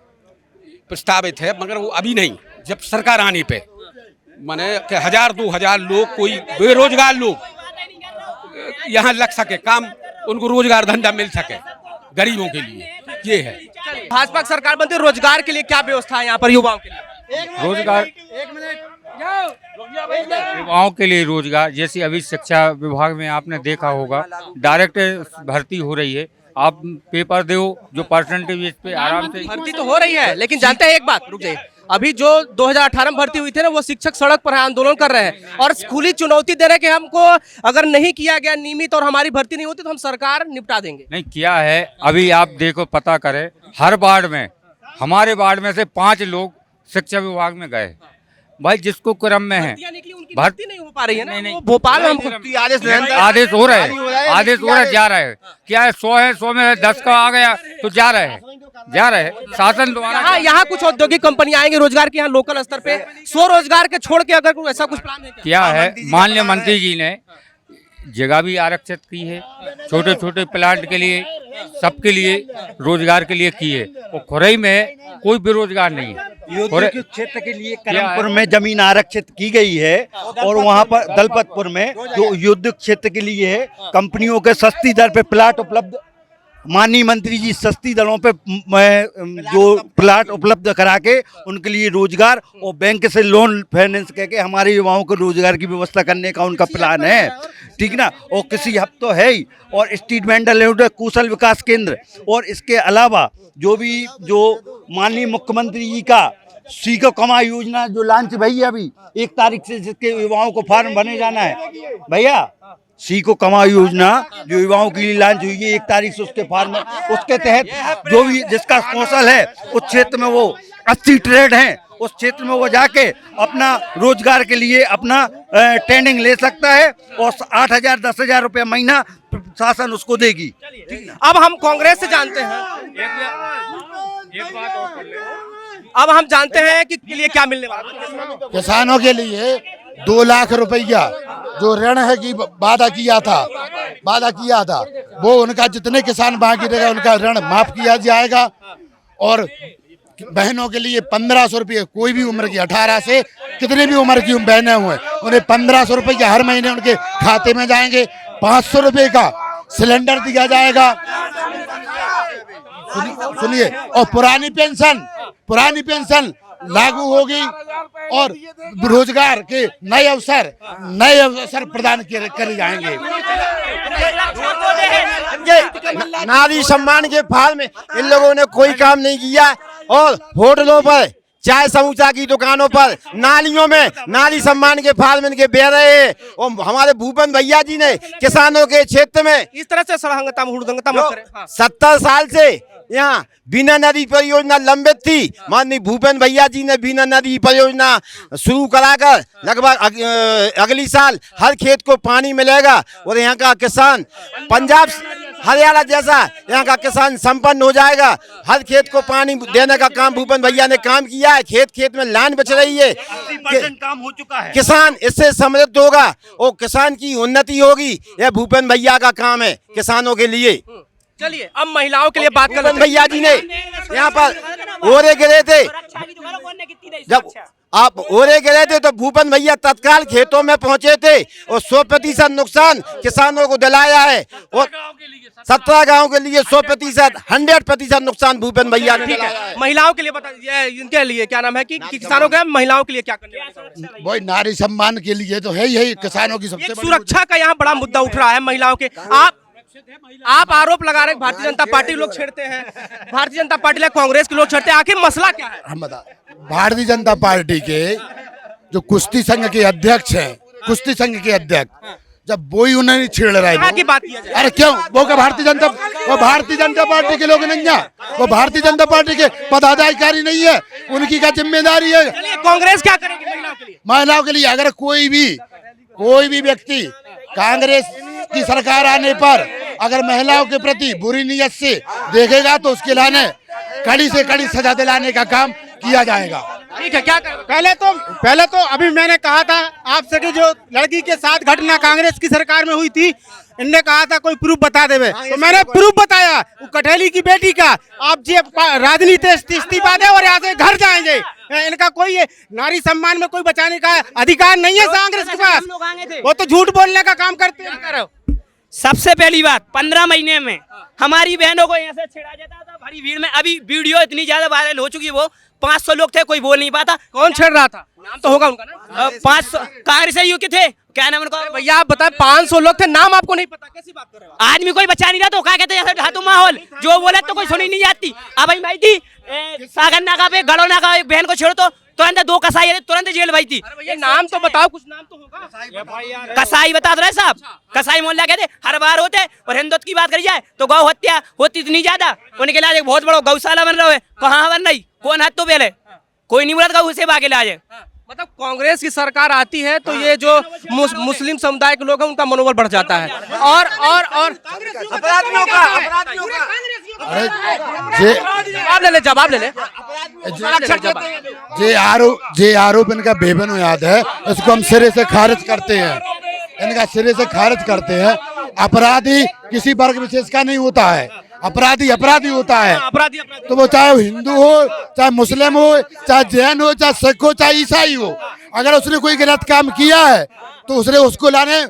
प्रस्तावित है, मगर वो अभी नहीं, जब सरकार आने पे माने 1000-2000 लोग, कोई बेरोजगार लोग यहाँ लग सके, काम उनको रोजगार धंधा मिल सके गरीबों के लिए, ये है। भाजपा सरकार बनती है, रोजगार के लिए क्या व्यवस्था है यहाँ पर युवाओं के लिए? रोजगार युवाओं के लिए रोजगार, जैसे अभी शिक्षा विभाग में आपने देखा होगा डायरेक्ट भर्ती हो रही है। आप पेपर दो, जो परसेंटेज पे आराम से भर्ती तो हो रही है, लेकिन जानते हैं एक बात, रुक जाइए, अभी जो 2018 में भर्ती हुई थी ना, वो शिक्षक सड़क पर आंदोलन कर रहे हैं और खुली चुनौती दे रहे हैं कि हमको अगर नहीं किया गया नियमित और हमारी भर्ती नहीं होती तो हम सरकार निपटा देंगे। नहीं किया है। अभी आप देखो, पता करें, हर वार्ड में, हमारे वार्ड में से 5 लोग शिक्षा विभाग में गए, भाई जिसको क्रम में है भर्ती नहीं हो पा रही है ना, वो भोपाल में हमको आदेश हो रहा है, आदेश हो रहा है, जा रहा है। क्या है 100 है, 100 में 10 का आ गया तो जा रहे हैं शासन द्वारा। यहाँ कुछ औद्योगिक कंपनी आएंगे रोजगार के, यहाँ लोकल स्तर पे स्वरोजगार के छोड़ के अगर कोई ऐसा कुछ प्लान है क्या है, मान लिया मंत्री जी ने जगह भी आरक्षित की है, छोटे छोटे प्लांट के लिए, सबके लिए रोजगार के लिए की है, और खुरई में कोई बेरोजगार नहीं है। औद्योगिक क्षेत्र के लिए करमपुर में जमीन आरक्षित की गई है, और वहाँ पर दलपतपुर में जो औद्योगिक क्षेत्र के लिए है, कंपनियों के सस्ती दर पे प्लाट उपलब्ध, माननीय मंत्री जी सस्ती दरों पे जो प्लाट उपलब्ध करा के उनके लिए रोजगार और बैंक से लोन फाइनेंस करके हमारे युवाओं को रोजगार की व्यवस्था करने का उनका प्लान है, ठीक ना। और कृषि हब तो है ही, और स्ट्रीट वेंडर कौशल विकास केंद्र, और इसके अलावा जो माननीय मुख्यमंत्री जी का सीखो कमा योजना जो लॉन्च भैया अभी 1 तारीख से, जिसके युवाओं को फार्म भरने जाना है भैया, सीखो कमा योजना जो युवाओं के लिए लॉन्च हुई है 1 तारीख से, उसके फार्म, उसके तहत जो भी जिसका कौशल है उस क्षेत्र में वो 80 ट्रेड हैं, उस क्षेत्र में वो जाके अपना रोजगार के लिए अपना ट्रेनिंग ले सकता है, और 8,000 10,000 रुपये महीना शासन उसको देगी। अब हम कांग्रेस से जानते हैं, अब हम जानते हैं कि के लिए क्या मिलने वाला है। किसानों के लिए 2 लाख रुपया जो ऋण है कि वादा किया था वो उनका जितने किसान बाकी रहेगा उनका ऋण माफ किया जाएगा, और बहनों के लिए 1500 रुपये, कोई भी उम्र की 18 से कितने भी उम्र की बहनें हुए उन्हें 1500 रुपये हर महीने उनके खाते में जाएंगे। 500 रुपये का सिलेंडर दिया जाएगा, सुनिए, और पुरानी पेंशन लागू होगी, और रोजगार के नए अवसर प्रदान करे जाएंगे। नारी सम्मान के फाल में इन लोगों ने कोई काम नहीं किया, और होटलों पर, चाय समोसा की दुकानों पर, नालियों में नारी सम्मान के फाल में इनके बह रहे हैं। और हमारे भूपेंद्र भैया जी ने किसानों के क्षेत्र में इस तरह से सड़हंगता मत करें। 70 साल से यहाँ बीना नदी परियोजना लंबित थी, माननीय भूपेंद्र भैया जी ने बीना नदी परियोजना शुरू कराकर लगभग अगली साल हर खेत को पानी मिलेगा, और यहाँ का किसान पंजाब हरियाणा जैसा यहाँ का किसान संपन्न हो जाएगा। हर खेत को पानी देने का काम भूपेंद्र भैया ने काम किया है, खेत खेत में लाइन बच रही है, 80% काम हो चुका है। किसान इससे समृद्ध होगा और किसान की उन्नति होगी, यह भूपेंद्र भैया का काम है किसानों के लिए। चलिए अब महिलाओं के लिए बात कर, भैया जी ने यहाँ पर ओरे गिरे थे, जब आप ओरे गिरे थे तो भूपेंद्र भैया तत्काल खेतों में पहुंचे थे और 100% नुकसान किसानों को दिलाया है, और 17 गांव के लिए 100% नुकसान भूपेंद्र भैया ने दिलाया है। महिलाओं के लिए बता दीजिए, इनके लिए क्या नाम है कि किसानों के, महिलाओं के लिए क्या करना है? वही नारी सम्मान के लिए तो है ही किसानों की सबसे बड़ी सुरक्षा का यहाँ बड़ा मुद्दा उठ रहा है महिलाओं के। आप आरोप लगा रहे भारतीय जनता पार्टी लोग छेड़ते हैं, भारतीय जनता पार्टी कांग्रेस के लोग छेड़ते हैं, आखिर मसला क्या है? हम बता, भारतीय जनता पार्टी के जो कुश्ती संघ के अध्यक्ष हैं, कुश्ती संघ के अध्यक्ष, जब वो ही उन्हें छेड़ रहा है की बात किया जाए। अरे क्यों, वो भारतीय जनता पार्टी के लोग नहीं है, वो भारतीय जनता पार्टी के पदाधिकारी नहीं है, उनकी क्या जिम्मेदारी है? कांग्रेस क्या करेगी महिलाओं के लिए? महिलाओं के लिए अगर कोई भी व्यक्ति कांग्रेस की सरकार आने पर अगर महिलाओं के प्रति बुरी नीयत से देखेगा तो उसके लाने कड़ी से कड़ी सजा दिलाने का काम किया जाएगा। ठीक है, क्या पहले तो अभी मैंने कहा था आपसे कि जो लड़की के साथ घटना कांग्रेस की सरकार में हुई थी, इनने कहा था कोई प्रूफ बता देवे, तो मैंने प्रूफ बताया, वो कठेली की बेटी का। आप जी राजनीति इस्तीफा दे और यहाँ से घर जाएंगे, इनका कोई नारी सम्मान में कोई बचाने का अधिकार नहीं है कांग्रेस के पास, वो तो झूठ बोलने का काम करते हैं। सबसे पहली बात, 15 महीने में हमारी बहनों को यहाँ से छेड़ा जाता था भरी भीड़ में। अभी वीडियो इतनी ज्यादा वायरल हो चुकी है, वो 500 लोग थे, कोई बोल नहीं पाता। कौन छेड़ रहा था? नाम तो होगा उनका ना? 500 कांग्रेस के थे, क्या नाम उनका? भैया आप बताए 500 लोग थे, नाम आपको नहीं पता, कैसी बात कर रहे हो? आदमी कोई बचा नहीं रहा तो क्या कहते हैं, ढातू माहौल, जो बोले तो कोई सुनी नहीं जाती। अब भाई थी सागर नाका पे गड़ो नाका एक बहन को छेड़ो तो तुरंत 2 कसाई तुरंत जेल भाई थी। ये नाम तो बताओ, कुछ नाम तो होगा। कसाई बता दो साहब, कसाई मोहल्ला कहते हर बार होते। और हिंदुत्व की बात करी जाए तो गौ हत्या होती इतनी ज्यादा, उनके लिए एक बहुत बड़ा गौशाला बन रहा है, कहाँ बन रही, कौन हाथ तो पहले कोई नहीं बोला गौ से बागे लाजे। मतलब कांग्रेस की सरकार आती है तो ये जो मुस्लिम समुदाय के लोग हैं उनका मनोबल बढ़ जाता है और अपराधियों का जवाब ले ले जे आरोप इनका बेबुनियाद है, इसको हम सिरे से खारिज करते हैं, इनका सिरे से खारिज करते हैं। अपराधी किसी वर्ग विशेष का नहीं होता है, अपराधी अपराधी होता है। तो वो चाहे हिंदू हो, चाहे मुस्लिम हो, चाहे जैन हो, चाहे सिख हो, चाहे ईसाई हो, अगर उसने कोई गलत काम किया है तो उसने उसको लाने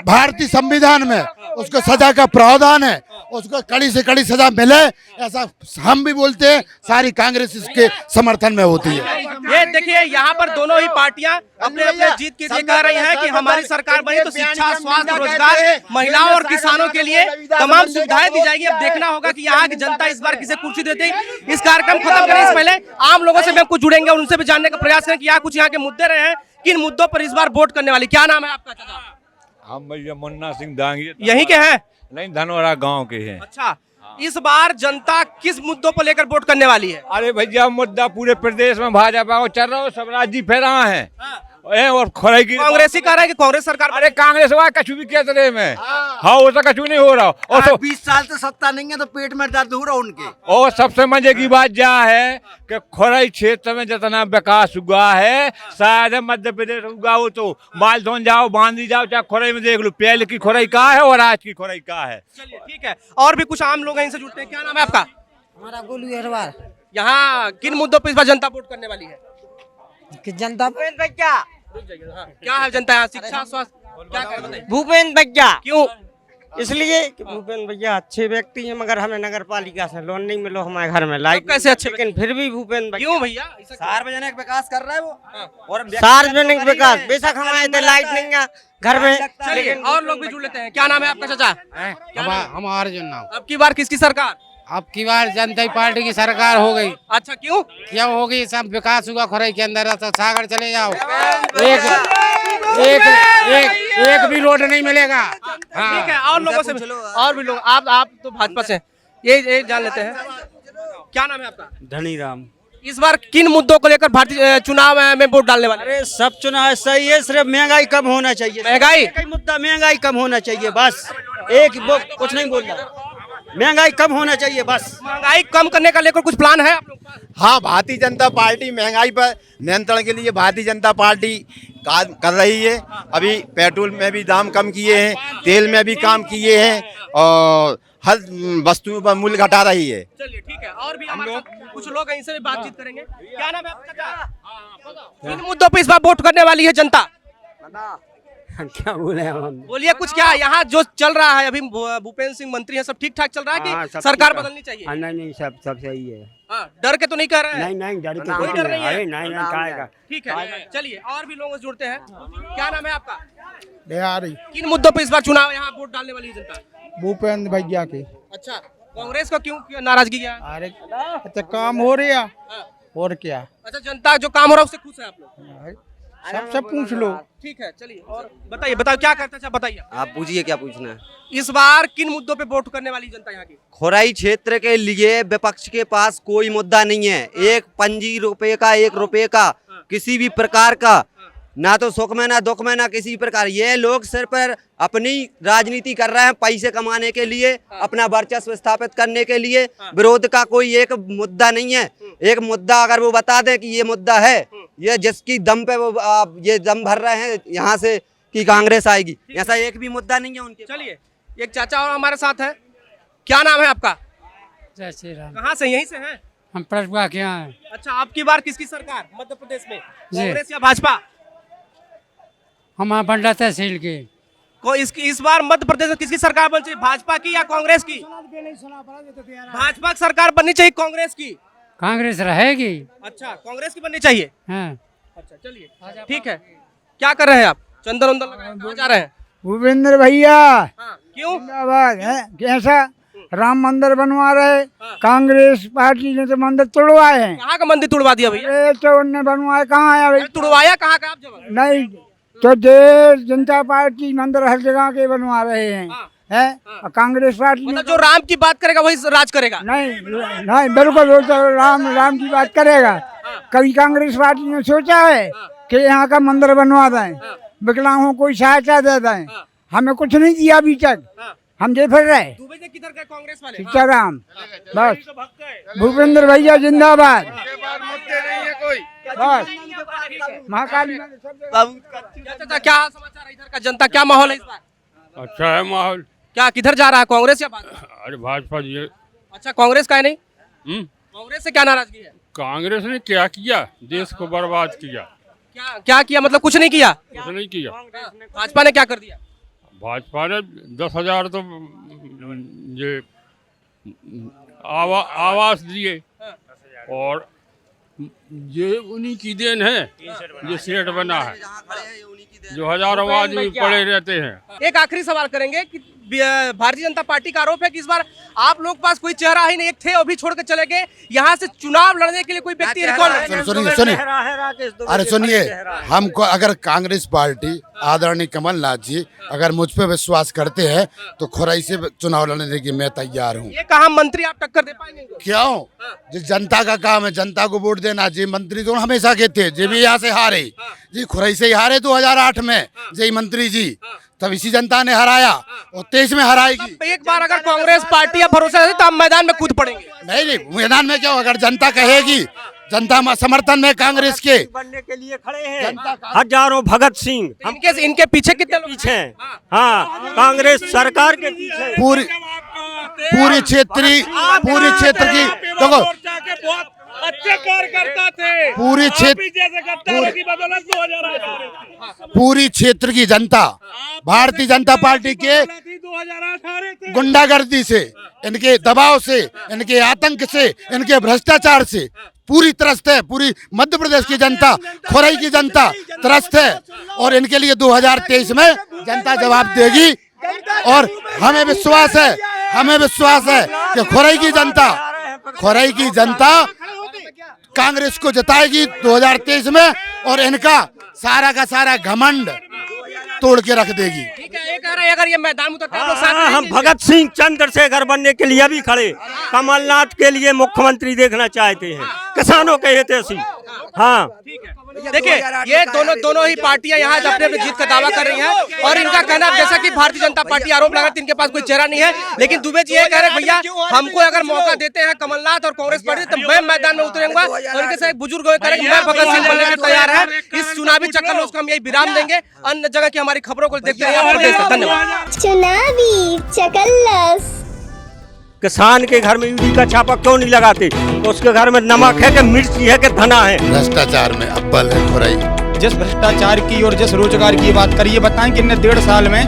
भारतीय संविधान में उसको सजा का प्रावधान है, उसको कड़ी से कड़ी सजा मिले, ऐसा हम भी बोलते हैं। सारी कांग्रेस इसके समर्थन में होती है। ये देखिए यहाँ पर दोनों ही पार्टियां अपने अपने जीत के लिए कह रही हैं कि हमारी सरकार बनी तो शिक्षा, स्वास्थ्य, रोजगार, महिलाओं और किसानों के लिए तमाम सुविधाएं दी जाएगी। अब देखना होगा कि यहाँ की जनता इस बार किसे कुर्सी देती है। इस कार्यक्रम खत्म करने से पहले आम लोगों से भी हम कुछ जुड़ेंगे, उनसे भी जानने का प्रयास करें कि यहाँ कुछ यहाँ के मुद्दे रहे हैं, किन मुद्दों पर इस बार वोट करने वाली। क्या नाम है आपका चाचा? हम भैया मुन्ना सिंह दांगी यहीं के हैं? नहीं, धनौरा गांव के हैं। अच्छा, इस बार जनता किस मुद्दों पर लेकर वोट करने वाली है? अरे भैया मुद्दा पूरे प्रदेश में भाजपा को चल रहा है, स्वराज जी फैला है और खोराई की कांग्रेस ही कह रहा है कि कांग्रेस सरकार। अरे कांग्रेस वाला कछु भी कह रहे में, हाँ वो तो कछु नहीं हो रहा। और 20 साल से सत्ता नहीं है तो पेट में दर्द हो रहा उनके। और सबसे मजे की बात यह है कि खोराई क्षेत्र में जितना विकास हुआ है शायद मध्य प्रदेश हुआ हो तो मालधोन जाओ, बांदी जाओ, चाहे खोराई में देख लो, पहले की खोराई कहाँ है और आज की खोराई कहाँ है। चलिए ठीक है, और भी कुछ आम लोग हैं, इनसे जुड़ते हैं। क्या नाम है आपका? हमारा गोलू अहरवाल। यहाँ किन मुद्दों पर इस बार जनता वोट करने वाली है? जनता क्या है जनता यहाँ? शिक्षा, स्वास्थ्य, क्या कह रहे हैं? भूपेंद्र भैया। क्यों? इसलिए कि भूपेंद्र भैया अच्छे व्यक्ति हैं, मगर हमें नगर पालिका से लोन नहीं मिलो हमारे घर में लाइट कैसे अच्छे, लेकिन फिर भी भूपेंद्र भैया। क्यों भैया? सार्वजनिक विकास कर रहा है वो, और सार्वजनिक विकास बेशक हम आए थे, लाइट नहीं है घर में। चलिए और लोग भी जुड़ लेते हैं। क्या नाम है आपका चाचा? हमारा अर्जुन नाम। अब की बार किसकी सरकार? अब की बार जनता पार्टी की सरकार हो गई। अच्छा, क्यों? क्या होगी? सब विकास हुआ खोराई के अंदर, तो सागर चले जाओ, एक भी रोड नहीं मिलेगा। ठीक है, और लोगों से और भी लोग। आप तो भाजपा से, ये जान लेते हैं। क्या नाम है आपका? धनीराम। इस बार किन मुद्दों को लेकर भारतीय चुनाव में वोट डालने वाले? अरे सब चुनाव सही है, सिर्फ महंगाई कम होना चाहिए। महंगाई मुद्दा महंगाई कम होना चाहिए बस, एक वो कुछ नहीं बोल रहा, महंगाई कम होना चाहिए बस। महंगाई कम करने का लेकर कुछ प्लान है आप लोग? हाँ, भारतीय जनता पार्टी महंगाई पर नियंत्रण के लिए भारतीय जनता पार्टी काम कर रही है। अभी पेट्रोल में भी दाम कम किए हैं, तेल में भी काम किए हैं और हर वस्तुओं पर मूल्य घटा रही है। चलिए ठीक है, और भी हमारे साथ कुछ लोग हैं, इनसे भी बातचीत करेंगे। क्या नाम है आपका? किन मुद्दों पर इस बार वोट करने वाली है जनता? क्या बोले हम? बोलिए कुछ। क्या यहाँ जो चल रहा है अभी, भूपेंद्र सिंह मंत्री हैं, सब ठीक ठाक चल रहा है कि सरकार बदलनी चाहिए? नहीं, सब सही है। डर के तो नहीं कह रहे हैं? नहीं, डर के कोई डर नहीं है। नहीं। ठीक है, चलिए और भी लोगों से जुड़ते हैं। क्या नाम है आपका? बिहारी। किन मुद्दों पर इस बार चुनाव यहाँ वोट डालने वाली है जनता? भूपेंद्र भैया की। अच्छा, कांग्रेस को क्यों नाराजगी क्या है? अरे अच्छा काम हो रहा और क्या? अच्छा, जनता जो काम हो रहा है उससे खुश है आप लोग? सबसे पूछ लो। ठीक है, चलिए और बताइए क्या करते हैं, बताइए आप पूछिए क्या पूछना है। इस बार किन मुद्दों पे वोट करने वाली जनता यहाँ की? खोराई क्षेत्र के लिए विपक्ष के पास कोई मुद्दा नहीं है। एक पंजी रुपए का, 1 रुपए का, किसी भी प्रकार का, ना तो सुख में ना दुख में ना किसी प्रकार। ये लोग सिर्फ अपनी राजनीति कर रहे हैं पैसे कमाने के लिए, अपना वर्चस्व स्थापित करने के लिए। विरोध का कोई एक मुद्दा नहीं है। एक मुद्दा अगर वो बता दें कि ये मुद्दा है, ये जिसकी दम पे वो ये दम भर रहे हैं यहाँ से कि कांग्रेस आएगी, ऐसा एक भी मुद्दा नहीं है उनके। चलिए, एक चाचा और हमारे साथ है। क्या नाम है आपका? जय श्री राम। कहाँ से? यहीं से हैं? हम प्रजवा के यहाँ हैं। अच्छा, आपकी बार किसकी सरकार मध्य प्रदेश में, कांग्रेस या भाजपा? हम बंडा तहसील के। इस बार मध्य प्रदेश में किसकी सरकार बननी चाहिए, भाजपा की या कांग्रेस की? भाजपा की सरकार बननी चाहिए, कांग्रेस की? कांग्रेस रहेगी। अच्छा, कांग्रेस की बननी चाहिए। हाँ। अच्छा, चलिए ठीक है। क्या कर रहे हैं आप? चंदन वंदन कहाँ जा रहे हैं? भूपेंद्र भैया। क्यों? जिंदाबाद है। कैसा राम मंदिर बनवा रहे, कांग्रेस पार्टी ने तो मंदिर तोड़वाए हैं। कहाँ का मंदिर तोड़वा दिया भैया? तो उनने बनवाया, कहाँ आया भाई? तोड़वाया कहाँ का? आप जवाब नहीं तो देश जनता पार्टी मंदिर हर जगह के बनवा रहे हैं। कांग्रेस पार्टी मतलब जो राम की बात करेगा वही राज करेगा? नहीं बिल्कुल, वो तो राम की बात करेगा। कभी कांग्रेस पार्टी ने सोचा है कि यहाँ का मंदिर बनवा दें, विकलांगों को सहायता दे दें। हमें कुछ नहीं दिया अभी तक, हम जे फिर रहे। दुबे जी किधर गए कांग्रेस वाले? सीताराम बस, भूपेंद्र भैया जिंदाबाद बस, महाकाली चाचा क्या समाचार है, इधर का जनता क्या माहौल है इस बार? अच्छा है माहौल। क्या किधर जा रहा है, कांग्रेस या भाजपा? अरे भाजपा जी। अच्छा कांग्रेस का है नहीं? कांग्रेस से क्या नाराजगी है? कांग्रेस ने क्या किया, देश को बर्बाद किया। क्या क्या किया, मतलब कुछ नहीं किया? कुछ नहीं किया। भाजपा ने क्या कर दिया? भाजपा ने 10,000 तो ये आवास दिए, और ये उन्हीं की देन है, ये सेठ बना है, जो हजारों आदमी पड़े रहते हैं। एक आखिरी सवाल करेंगे कि भारतीय जनता पार्टी का आरोप है कि इस बार आप लोग के पास कोई चेहरा ही नहीं, एक थे वो भी छोड़ के चले गए। यहाँ से चुनाव लड़ने के लिए कोई व्यक्ति सुनिए, अरे सुनिए, हमको अगर कांग्रेस पार्टी आदरणीय कमलनाथ जी अगर मुझ पे विश्वास करते हैं तो खुराई से चुनाव लड़ने के मैं तैयार हूँ। ये कहा मंत्री आप टक्कर दे पाएंगे? क्यों, जिस जनता का काम है जनता को वोट देना। जी मंत्री तो हमेशा के थे, जी भी यहाँ से हारे, जी खुराई से ही हारे 2008 में जी मंत्री जी, तब इसी जनता ने हराया और 23 में हराएगी। एक बार अगर कांग्रेस पार्टी आप भरोसा है तो आप मैदान में कूद पड़ेंगे? नहीं, मैदान में क्यों, अगर जनता कहेगी, जनता समर्थन में कांग्रेस के बनने के लिए खड़े हैं हजारों भगत सिंह। इनके पीछे कितने पीछे हैं? हाँ, कांग्रेस सरकार के पीछे पूरी क्षेत्र की देखो, अच्छे कार्यकर्ता थे, पूरी पूरी क्षेत्र की जनता भारतीय जनता पार्टी के गुंडागर्दी से, इनके दबाव से, इनके आतंक से, इनके भ्रष्टाचार से पूरी त्रस्त है। पूरी मध्य प्रदेश की जनता, खुराई की जनता त्रस्त है, और इनके लिए 2023 में जनता जवाब देगी। और हमें विश्वास है कि खुराई की जनता कांग्रेस को जिताएगी 2023 में, और इनका सारा का सारा घमंड तोड़ के रख देगी। ठीक है, एक अगर ये मैदान उतरते हैं, लोग साथ हम भगत सिंह चंद्रशेखर बनने के लिए भी खड़े, कमलनाथ के लिए मुख्यमंत्री देखना चाहते हैं, किसानों के हितैषी। हाँ देखिए, ये दोनों ही पार्टियां यहाँ अपने अपने जीत का दावा कर रही हैं, और इनका कहना है जैसा कि भारतीय जनता पार्टी आरोप लगा इनके पास कोई चेहरा नहीं है, लेकिन दुबे जी ये कह रहे हैं भैया हमको अगर मौका देते हैं कमलनाथ और कांग्रेस पार्टी तो मैं मैदान में उतरूंगा। और इनके साथ एक बुजुर्ग कह रहे हैं मैं भगत सिंह बनने को तैयार है। इस चुनावी चक्कर में उसको हम यही विराम देंगे। अन्य जगह की हमारी खबरों को देखते रहिए। धन्यवाद। चुनावी चकल्लस। किसान के घर में यूरिया का छापा क्यों नहीं लगाते? तो उसके घर में नमक है कि मिर्ची है कि धना है? भ्रष्टाचार में अव्वल है खुराई। जिस भ्रष्टाचार की और जिस रोजगार की बात करिए, बताएं कि इनने 1.5 साल में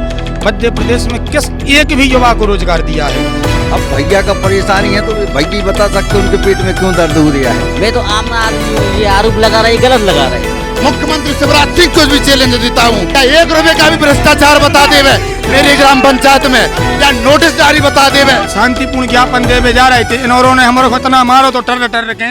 मध्य प्रदेश में किस एक भी युवा को रोजगार दिया है? अब भैया का परेशानी है तो भैया ही बता सकते उनके पेट में क्यों दर्द हो रहा है। मैं तो आम आदमी ये आरोप लगा रहा है, गलत लगा रहे हैं। मुख्यमंत्री शिवराज सिंह को भी चैलेंज देता हूँ, क्या 1 रुपए का भी भ्रष्टाचार बता देवे मेरी ग्राम पंचायत में, या नोटिस जारी बता देवे। शांतिपूर्ण ज्ञापन देवे जा रहे थे, इन्होंने हमारे को इतना मारो तो टर के